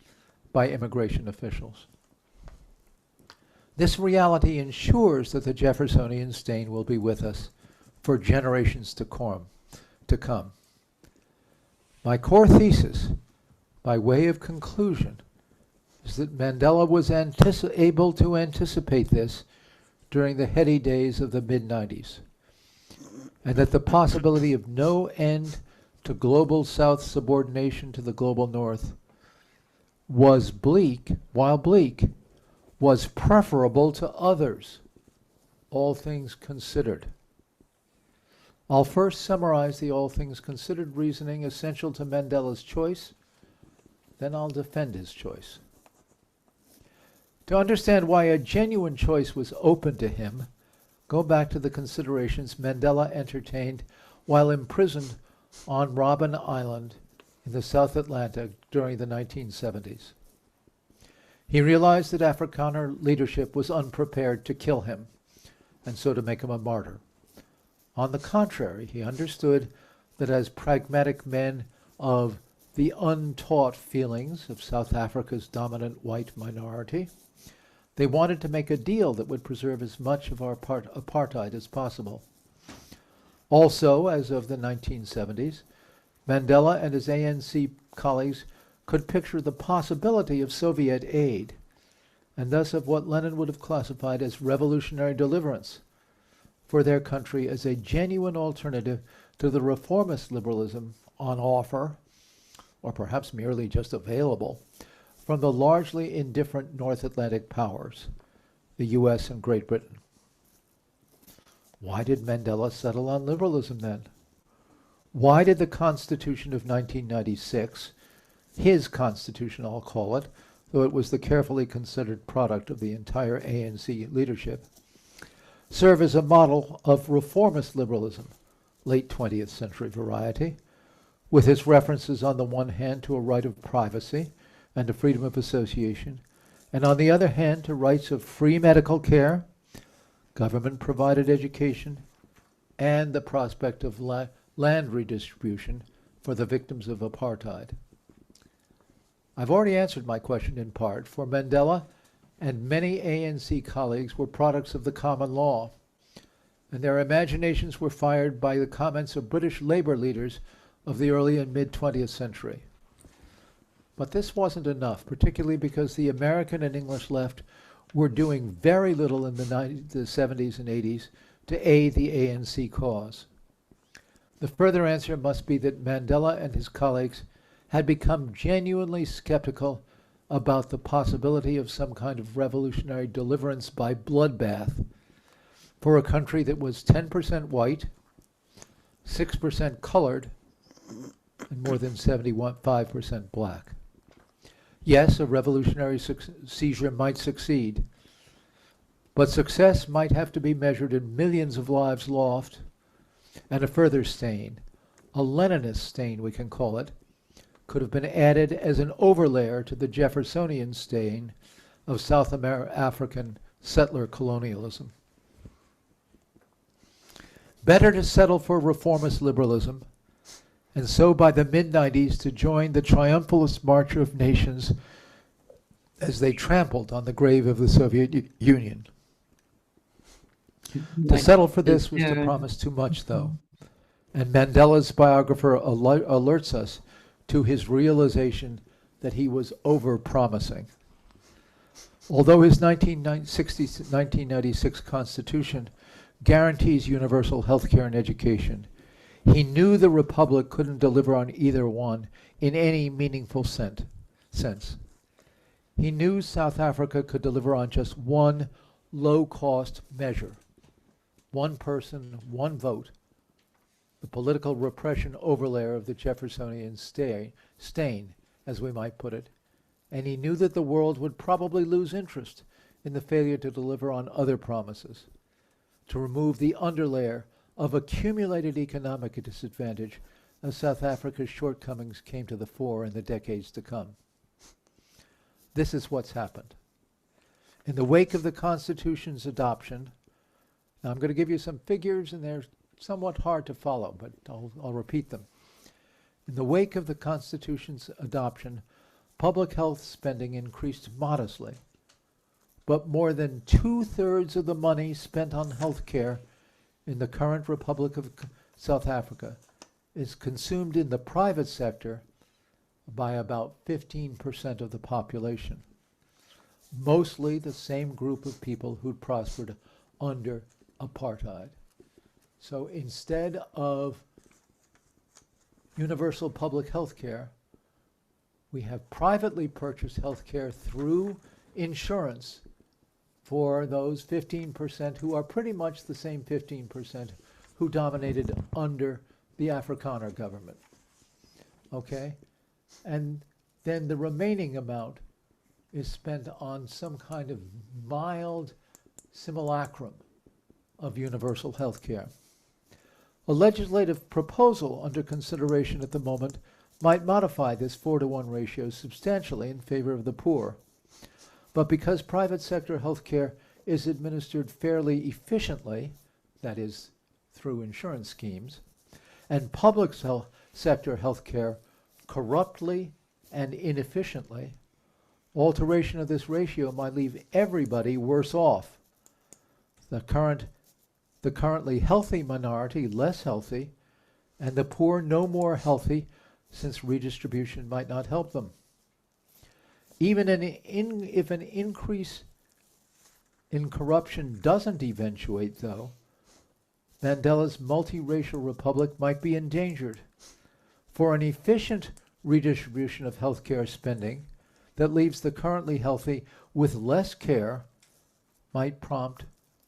[SPEAKER 2] by immigration officials. This reality ensures that the Jeffersonian stain will be with us for generations to come. My core thesis, by way of conclusion, is that Mandela was able to anticipate this during the heady days of the mid-90s, and that the possibility of no end to global South subordination to the global North was bleak, while bleak, was preferable to others, all things considered. I'll first summarize the all things considered reasoning essential to Mandela's choice, then I'll defend his choice. To understand why a genuine choice was open to him, go back to the considerations Mandela entertained while imprisoned on Robben Island in the South Atlantic during the 1970s. He realized that Afrikaner leadership was unprepared to kill him, and so to make him a martyr. On the contrary, he understood that as pragmatic men of the untaught feelings of South Africa's dominant white minority, they wanted to make a deal that would preserve as much of our apartheid as possible. Also, as of the 1970s, Mandela and his ANC colleagues could picture the possibility of Soviet aid, and thus of what Lenin would have classified as revolutionary deliverance for their country as a genuine alternative to the reformist liberalism on offer, or perhaps merely just available, from the largely indifferent North Atlantic powers, the US and Great Britain. Why did Mandela settle on liberalism then? Why did the Constitution of 1996, his Constitution I'll call it, though it was the carefully considered product of the entire ANC leadership, serve as a model of reformist liberalism, late 20th century variety, with its references on the one hand to a right of privacy and to freedom of association, and on the other hand to rights of free medical care, government-provided education, and the prospect of land redistribution for the victims of apartheid. I've already answered my question in part, for Mandela and many ANC colleagues were products of the common law, and their imaginations were fired by the comments of British labor leaders of the early and mid-20th century. But this wasn't enough, particularly because the American and English left were doing very little in the 70s and 80s to aid the ANC cause. The further answer must be that Mandela and his colleagues had become genuinely skeptical about the possibility of some kind of revolutionary deliverance by bloodbath for a country that was 10% white, 6% colored, and more than 75% black. Yes, a revolutionary seizure might succeed, but success might have to be measured in millions of lives lost, and a further stain, a Leninist stain we can call it, could have been added as an overlayer to the Jeffersonian stain of South African settler colonialism. Better to settle for reformist liberalism, and so by the mid-90s to join the triumphalist march of nations as they trampled on the grave of the Soviet Union. To settle for this was to promise too much, though, and Mandela's biographer alerts us to his realization that he was over-promising. Although his 1996 Constitution guarantees universal health care and education, he knew the Republic couldn't deliver on either one in any meaningful sense. He knew South Africa could deliver on just one low-cost measure, one person, one vote, the political repression overlayer of the Jeffersonian stain, as we might put it, and he knew that the world would probably lose interest in the failure to deliver on other promises, to remove the underlayer of accumulated economic disadvantage as South Africa's shortcomings came to the fore in the decades to come. This is what's happened. In the wake of the Constitution's adoption, now I'm going to give you some figures, and they're somewhat hard to follow, but I'll repeat them. In the wake of the Constitution's adoption, public health spending increased modestly, but more than 2/3 of the money spent on health care in the current Republic of South Africa is consumed in the private sector by about 15% of the population, mostly the same group of people who'd prospered under apartheid. So instead of universal public health care, we have privately purchased health care through insurance for those 15% who are pretty much the same 15% who dominated under the Afrikaner government. Okay? And then the remaining amount is spent on some kind of mild simulacrum of universal health care. A legislative proposal under consideration at the moment might modify this 4-to-1 ratio substantially in favor of the poor. But because private sector health care is administered fairly efficiently, that is, through insurance schemes, and public sector health care corruptly and inefficiently, alteration of this ratio might leave everybody worse off. The currently healthy minority less healthy, and the poor no more healthy, since redistribution might not help them. Even if an increase in corruption doesn't eventuate, though, Mandela's multiracial republic might be endangered. For an efficient redistribution of healthcare spending that leaves the currently healthy with less care might prompt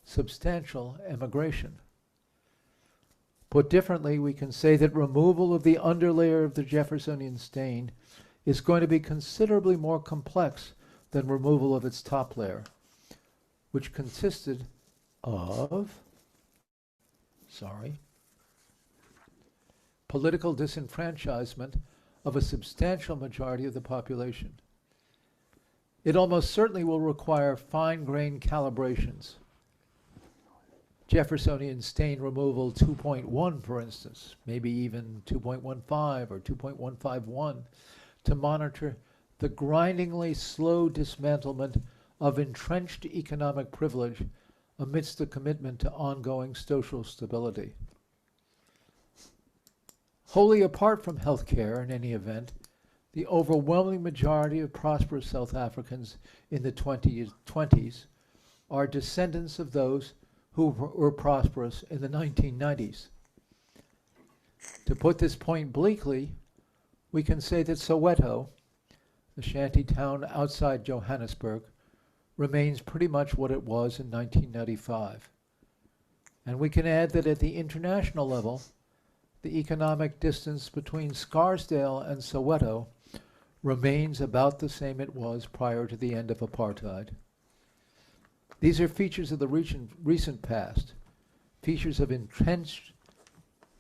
[SPEAKER 2] substantial emigration. Put differently, we can say that removal of the underlayer of the Jeffersonian stain is going to be considerably more complex than removal of its top layer, which consisted of, political disenfranchisement of a substantial majority of the population. It almost certainly will require fine-grained calibrations. Jeffersonian stain removal 2.1, for instance, maybe even 2.15 or 2.151, to monitor the grindingly slow dismantlement of entrenched economic privilege amidst the commitment to ongoing social stability. Wholly apart from health care, in any event, the overwhelming majority of prosperous South Africans in the 20s are descendants of those who were prosperous in the 1990s. To put this point bleakly, we can say that Soweto, the shanty town outside Johannesburg, remains pretty much what it was in 1995. And we can add that at the international level, the economic distance between Scarsdale and Soweto remains about the same it was prior to the end of apartheid. These are features of the recent past, features of entrenched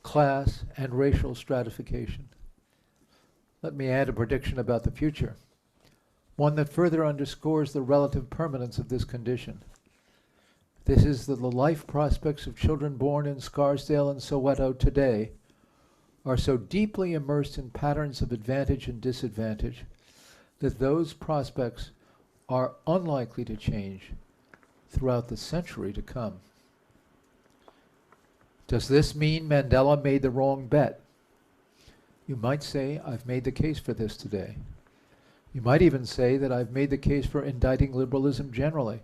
[SPEAKER 2] class and racial stratification. Let me add a prediction about the future, one that further underscores the relative permanence of this condition. This is that the life prospects of children born in Scarsdale and Soweto today are so deeply immersed in patterns of advantage and disadvantage that those prospects are unlikely to change throughout the century to come. Does this mean Mandela made the wrong bet? You might say, I've made the case for this today. You might even say that I've made the case for indicting liberalism generally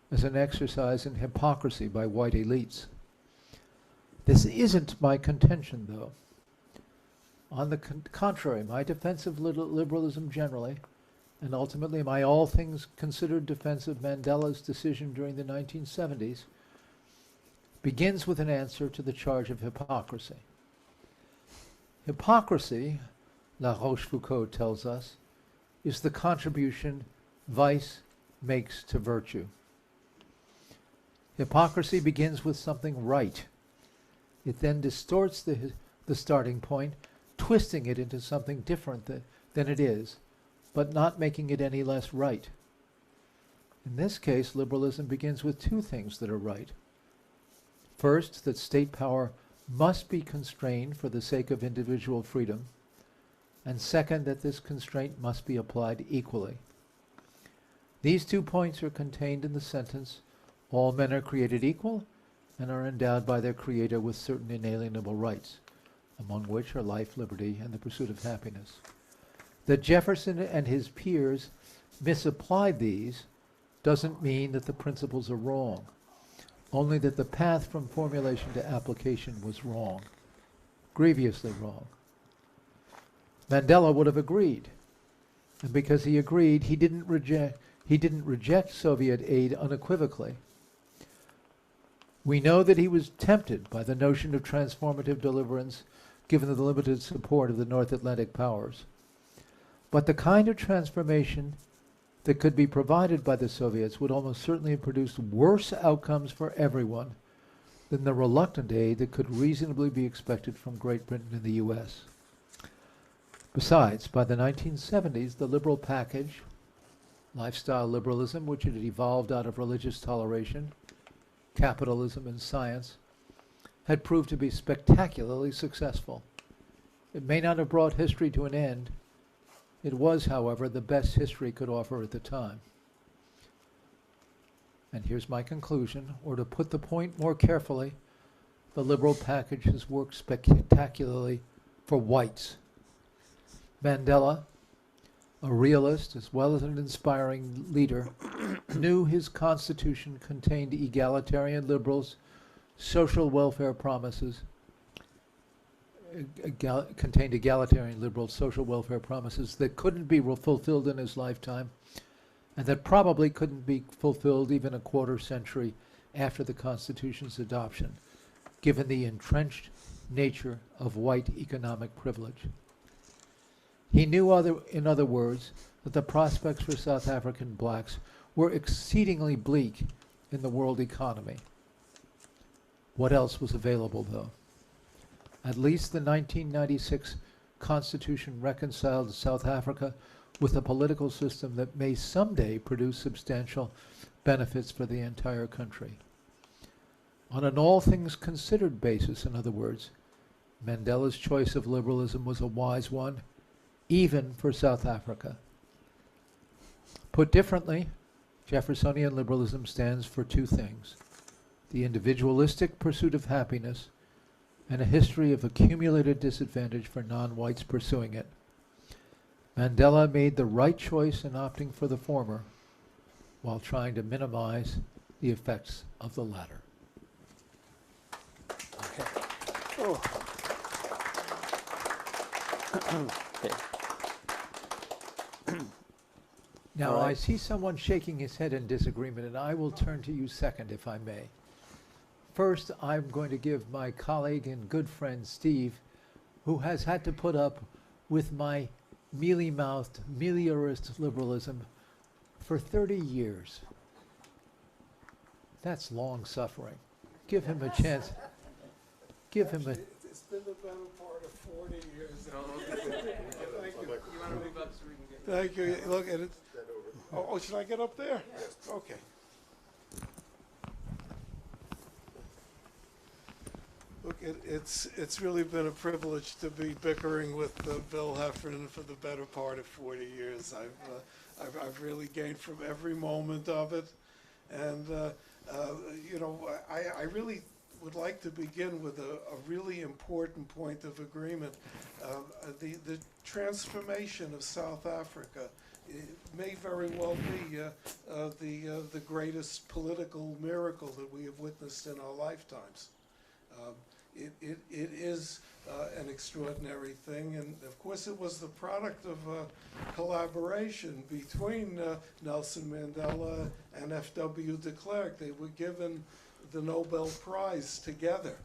[SPEAKER 2] as an exercise in hypocrisy by white elites. This isn't my contention, though. On the contrary, my defense of liberalism generally, and ultimately my all things considered defense of Mandela's decision during the 1970s, begins with an answer to the charge of hypocrisy. Hypocrisy, La Rochefoucauld tells us, is the contribution vice makes to virtue. Hypocrisy begins with something right. It then distorts the starting point, twisting it into something different than it is, but not making it any less right. In this case, liberalism begins with two things that are right. First, that state power must be constrained for the sake of individual freedom, and second, that this constraint must be applied equally. These 2 points are contained in the sentence, all men are created equal and are endowed by their Creator with certain inalienable rights, among which are life, liberty, and the pursuit of happiness. That Jefferson and his peers misapplied these doesn't mean that the principles are wrong, only that the path from formulation to application was wrong, grievously wrong. Mandela would have agreed, and because he agreed, he didn't reject Soviet aid unequivocally. We know that he was tempted by the notion of transformative deliverance given the limited support of the North Atlantic powers. But the kind of transformation that could be provided by the Soviets would almost certainly have produced worse outcomes for everyone than the reluctant aid that could reasonably be expected from Great Britain and the US. Besides, by the 1970s, the liberal package, lifestyle liberalism, which had evolved out of religious toleration, capitalism, and science, had proved to be spectacularly successful. It may not have brought history to an end. It was, however, the best history could offer at the time. And here's my conclusion, or to put the point more carefully, the liberal package has worked spectacularly for whites. Mandela, a realist as well as an inspiring leader, knew his constitution contained egalitarian liberals, social welfare promises, contained egalitarian liberal social welfare promises that couldn't be fulfilled in his lifetime, and that probably couldn't be fulfilled even a quarter century after the Constitution's adoption, given the entrenched nature of white economic privilege. He knew, in other words, that the prospects for South African blacks were exceedingly bleak in the world economy. What else was available, though? At least the 1996 Constitution reconciled South Africa with a political system that may someday produce substantial benefits for the entire country. On an all things considered basis, in other words, Mandela's choice of liberalism was a wise one, even for South Africa. Put differently, Jeffersonian liberalism stands for two things: the individualistic pursuit of happiness and a history of accumulated disadvantage for non-whites pursuing it. Mandela made the right choice in opting for the former while trying to minimize the effects of the latter.
[SPEAKER 1] Okay. Oh. Okay.
[SPEAKER 2] Now,
[SPEAKER 1] All
[SPEAKER 2] I
[SPEAKER 1] right.
[SPEAKER 2] see someone shaking his head in disagreement, and I will turn to you second, if I may. First, I'm going to give my colleague and good friend Steve, who has had to put up with my mealy-mouthed, meliorist liberalism for 30 years. That's long suffering. Give him a chance. Give him a...
[SPEAKER 3] It's been the better part of 40 years now. Thank you. You want to move up so we can get... Thank you. Look at it. Oh, should I get up there? Yes. Okay. Look, it's really been a privilege to be bickering with Bill Heffernan for the better part of 40 years. I've really gained from every moment of it, and you know, I really would like to begin with a really important point of agreement. The transformation of South Africa, it may very well be the greatest political miracle that we have witnessed in our lifetimes. It is an extraordinary thing, and of course it was the product of collaboration between Nelson Mandela and F.W. de Klerk. They were given the Nobel Prize together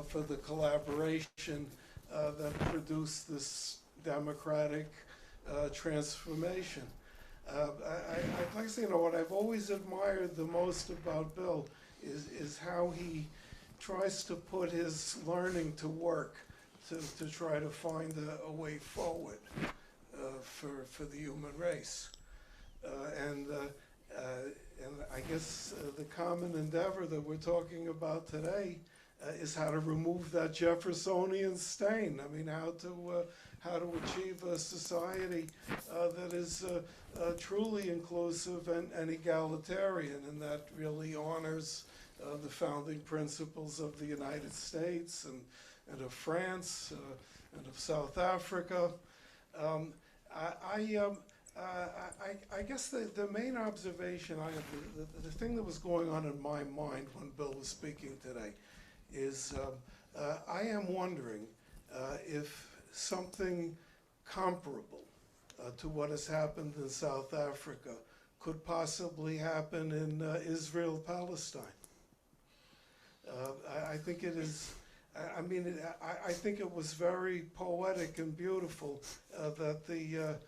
[SPEAKER 3] for the collaboration that produced this democratic transformation. I'd like to say, you know, what I've always admired the most about Bill is how he tries to put his learning to work to try to find a way forward for the human race. And I guess the common endeavor that we're talking about today is how to remove that Jeffersonian stain. I mean, how to achieve a society that is truly inclusive and egalitarian, and that really honors the founding principles of the United States and of France and of South Africa. I guess the main observation I have, the thing that was going on in my mind when Bill was speaking today is I am wondering if something comparable to what has happened in South Africa could possibly happen in Israel-Palestine. I think it is. I mean, I think it was very poetic and beautiful that the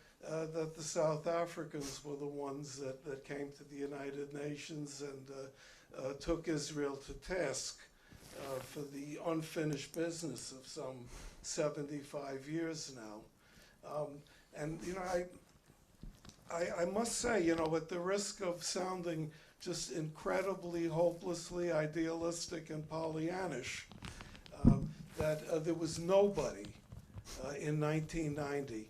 [SPEAKER 3] South Africans were the ones that came to the United Nations and took Israel to task for the unfinished business of some 75 years now. And you know, I must say, you know, at the risk of sounding just incredibly, hopelessly idealistic and Pollyannish, that there was nobody in 1990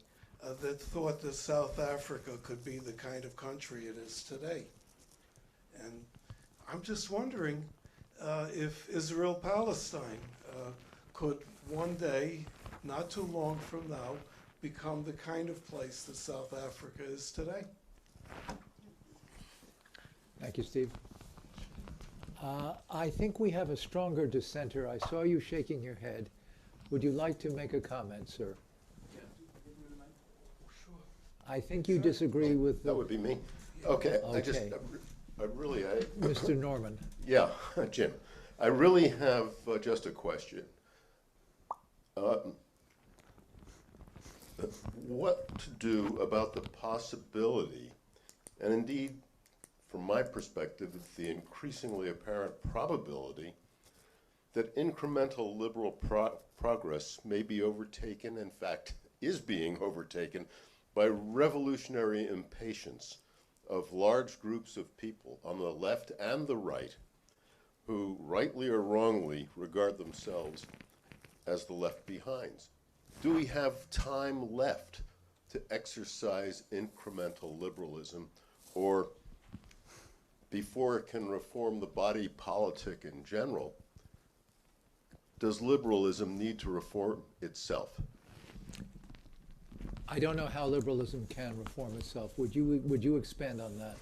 [SPEAKER 3] that thought that South Africa could be the kind of country it is today. And I'm just wondering if Israel-Palestine could one day, not too long from now, become the kind of place that South Africa is today.
[SPEAKER 2] Thank you, Steve. I think we have a stronger dissenter. I saw you shaking your head. Would you like to make a comment, sir? I think you disagree with the...
[SPEAKER 4] That would be me. Okay,
[SPEAKER 2] Okay.
[SPEAKER 4] I really,
[SPEAKER 2] Mr. Norman.
[SPEAKER 4] yeah, Jim, I really have just a question. What to do about the possibility, and indeed, from my perspective, the increasingly apparent probability that incremental liberal progress may be overtaken, in fact, is being overtaken by revolutionary impatience of large groups of people on the left and the right who, rightly or wrongly, regard themselves as the left behinds. Do we have time left to exercise incremental liberalism, or before it can reform the body politic in general, does liberalism need to reform itself?
[SPEAKER 2] I don't know how liberalism can reform itself. Would you expand on that?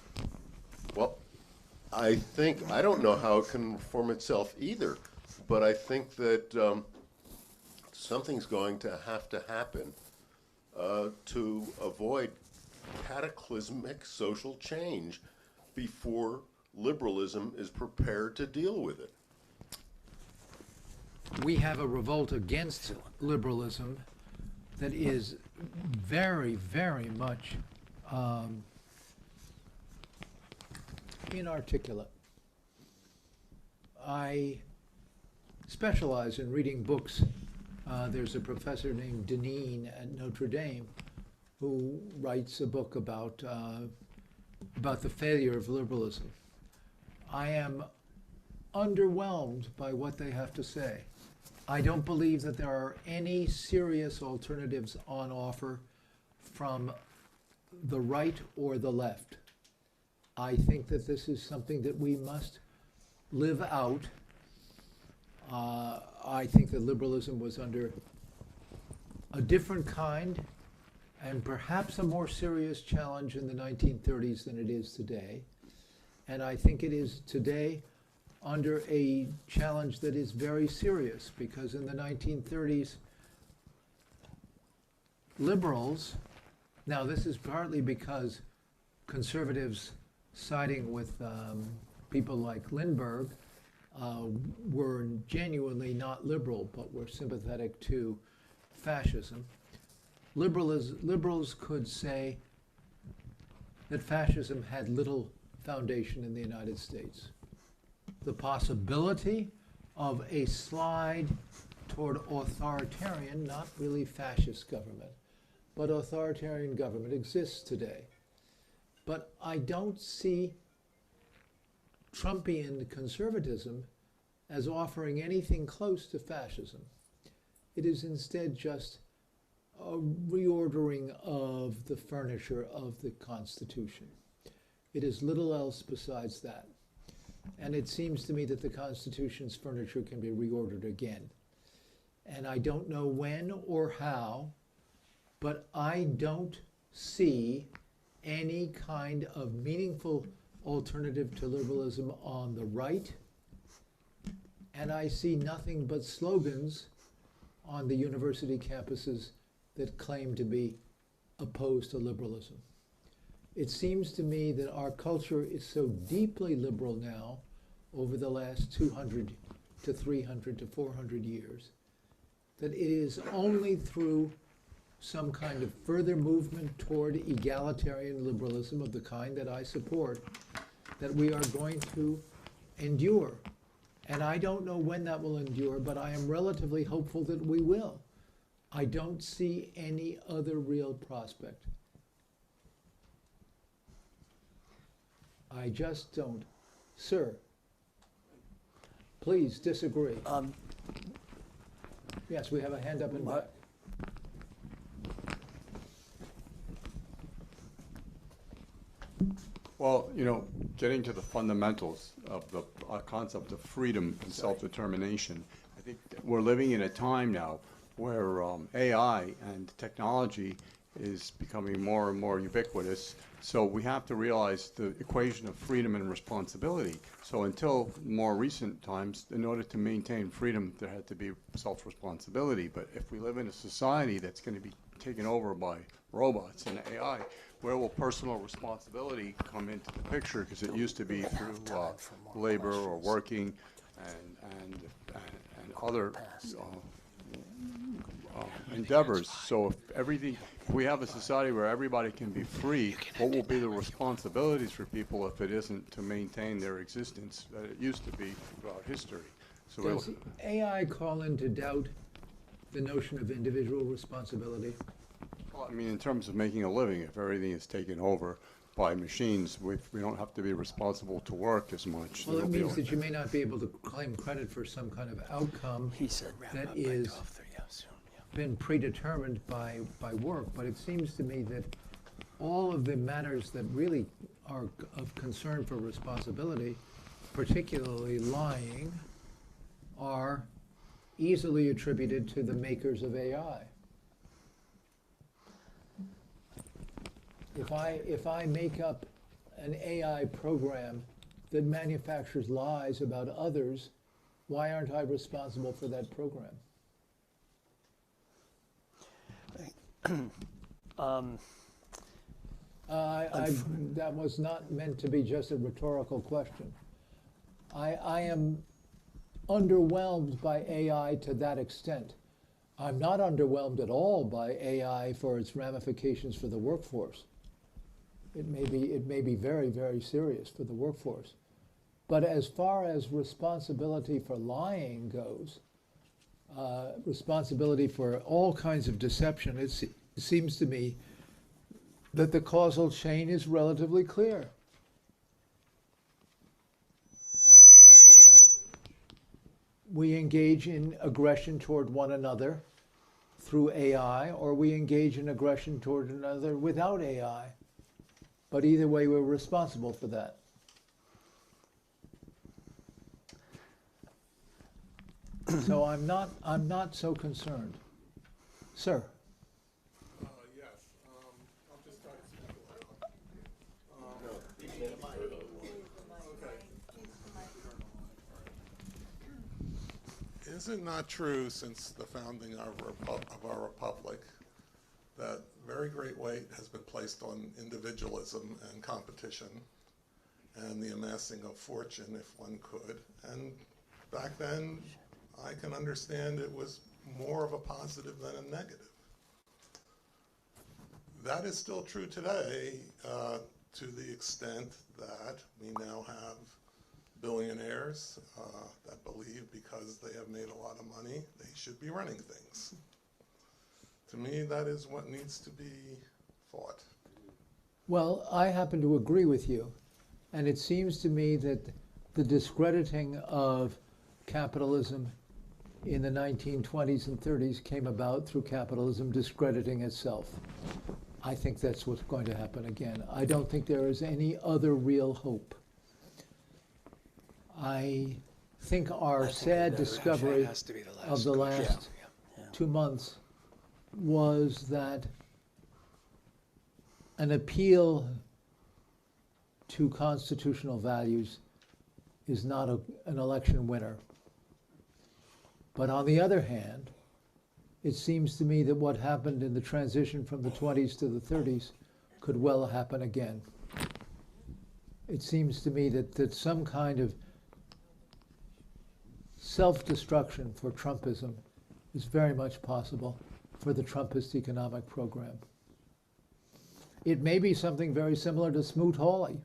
[SPEAKER 4] Well, I don't know how it can reform itself either, but I think that something's going to happen to avoid cataclysmic social change before liberalism is prepared to deal with it.
[SPEAKER 2] We have a revolt against liberalism that is very, very much inarticulate. I specialize in reading books. There's a professor named Deneen at Notre Dame who writes a book about the failure of liberalism. I am underwhelmed by what they have to say. I don't believe that there are any serious alternatives on offer from the right or the left. I think that this is something that we must live out. I think that liberalism was under a different kind and perhaps a more serious challenge in the 1930s than it is today. And I think it is today under a challenge that is very serious, because in the 1930s, liberals, now this is partly because conservatives siding with people like Lindbergh were genuinely not liberal, but were sympathetic to fascism. Liberals could say that fascism had little foundation in the United States. The possibility of a slide toward authoritarian, not really fascist government, but authoritarian government exists today. But I don't see Trumpian conservatism as offering anything close to fascism. It is instead just a reordering of the furniture of the Constitution. It is little else besides that. And it seems to me that the Constitution's furniture can be reordered again. And I don't know when or how, but I don't see any kind of meaningful alternative to liberalism on the right. And I see nothing but slogans on the university campuses that claim to be opposed to liberalism. It seems to me that our culture is so deeply liberal now over the last 200 to 300 to 400 years that it is only through some kind of further movement toward egalitarian liberalism of the kind that I support that we are going to endure. And I don't know when that will endure, but I am relatively hopeful that we will. I don't see any other real prospect. I just don't. Sir, please disagree. Yes, we have a hand up in back.
[SPEAKER 5] Well, getting to the fundamentals of the concept of freedom and self-determination, I think that we're living in a time now where AI and technology is becoming more and more ubiquitous. So we have to realize the equation of freedom and responsibility. So until more recent times, in order to maintain freedom, there had to be self-responsibility. But if we live in a society that's going to be taken over by robots and AI, where will personal responsibility come into the picture? Because it used to be through labor or working and other endeavors. So if we have a society where everybody can be free, what will be the responsibilities for people if it isn't to maintain their existence that it used to be throughout history? So
[SPEAKER 2] does AI call into doubt the notion of individual responsibility?
[SPEAKER 5] Well, I mean, in terms of making a living, if everything is taken over by machines, we don't have to be responsible to work as much.
[SPEAKER 2] Well, it means that you may not be able to claim credit for some kind of outcome that is been predetermined by work. But it seems to me that all of the matters that really are of concern for responsibility, particularly lying, are easily attributed to the makers of AI. If I make up an AI program that manufactures lies about others, why aren't I responsible for that program? That was not meant to be just a rhetorical question. I am underwhelmed by AI to that extent. I'm not underwhelmed at all by AI for its ramifications for the workforce. It may be very, very serious for the workforce. But as far as responsibility for lying goes, responsibility for all kinds of deception, it seems to me that the causal chain is relatively clear. We engage in aggression toward one another through AI, or we engage in aggression toward another without AI. But either way, we're responsible for that. So I'm not so concerned. Sir.
[SPEAKER 3] Yes, I'll just try to speak loud. Is it not true, since the founding of our republic, that very great weight has been placed on individualism and competition and the amassing of fortune, if one could? And back then, I can understand it was more of a positive than a negative. That is still true today, to the extent that we now have billionaires that believe because they have made a lot of money, they should be running things. To me, that is what needs to be fought.
[SPEAKER 2] Well, I happen to agree with you. And it seems to me that the discrediting of capitalism in the 1920s and 30s came about through capitalism discrediting itself. I think that's what's going to happen again. I don't think there is any other real hope. I think our sad discovery of the last 2 months was that an appeal to constitutional values is not an election winner. But on the other hand, it seems to me that what happened in the transition from the 20s to the 30s could well happen again. It seems to me that some kind of self-destruction for Trumpism is very much possible for the Trumpist economic program. It may be something very similar to Smoot-Hawley.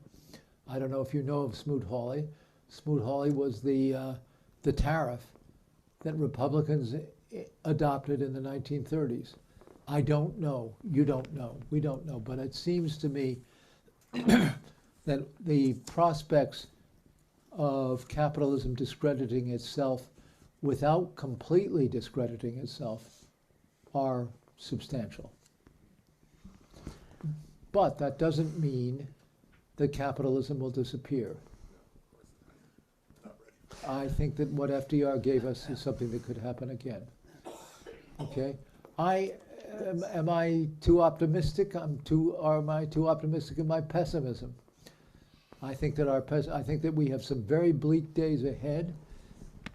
[SPEAKER 2] I don't know if you know of Smoot-Hawley. Smoot-Hawley was the tariff that Republicans adopted in the 1930s. I don't know. You don't know. We don't know. But it seems to me that the prospects of capitalism discrediting itself without completely discrediting itself are substantial. But that doesn't mean that capitalism will disappear. I think that what FDR gave us is something that could happen again. Okay? Am I too optimistic? Or am I too optimistic in my pessimism? I think that we have some very bleak days ahead,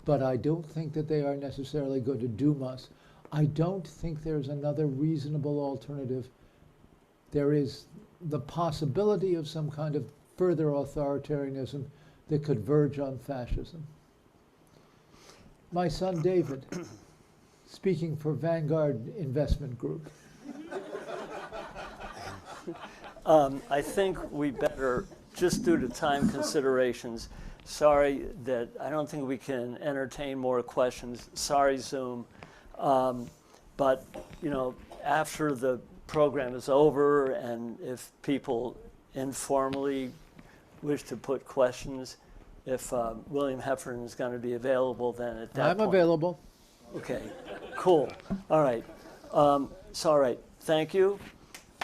[SPEAKER 2] but I don't think that they are necessarily going to doom us. I don't think there's another reasonable alternative. There is the possibility of some kind of further authoritarianism that could verge on fascism. My son David, speaking for Vanguard Investment Group.
[SPEAKER 1] I think we better, just due to time considerations, sorry that I don't think we can entertain more questions. Sorry, Zoom. But, you know, after the program is over, and if people informally wish to put questions, if William Heffernan is going to be available, then at that
[SPEAKER 2] I'm
[SPEAKER 1] point.
[SPEAKER 2] available.
[SPEAKER 1] Okay, cool. All right. So, all right. Thank you.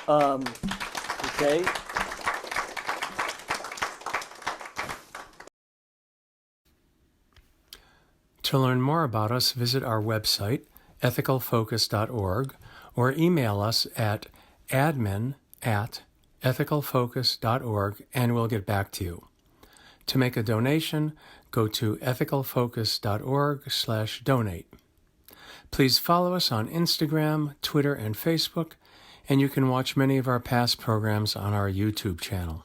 [SPEAKER 1] Okay.
[SPEAKER 6] To learn more about us, visit our website, ethicalfocus.org, or email us at admin@ethicalfocus.org, and we'll get back to you. To make a donation, go to ethicalfocus.org/donate. Please follow us on Instagram, Twitter, and Facebook, and you can watch many of our past programs on our YouTube channel.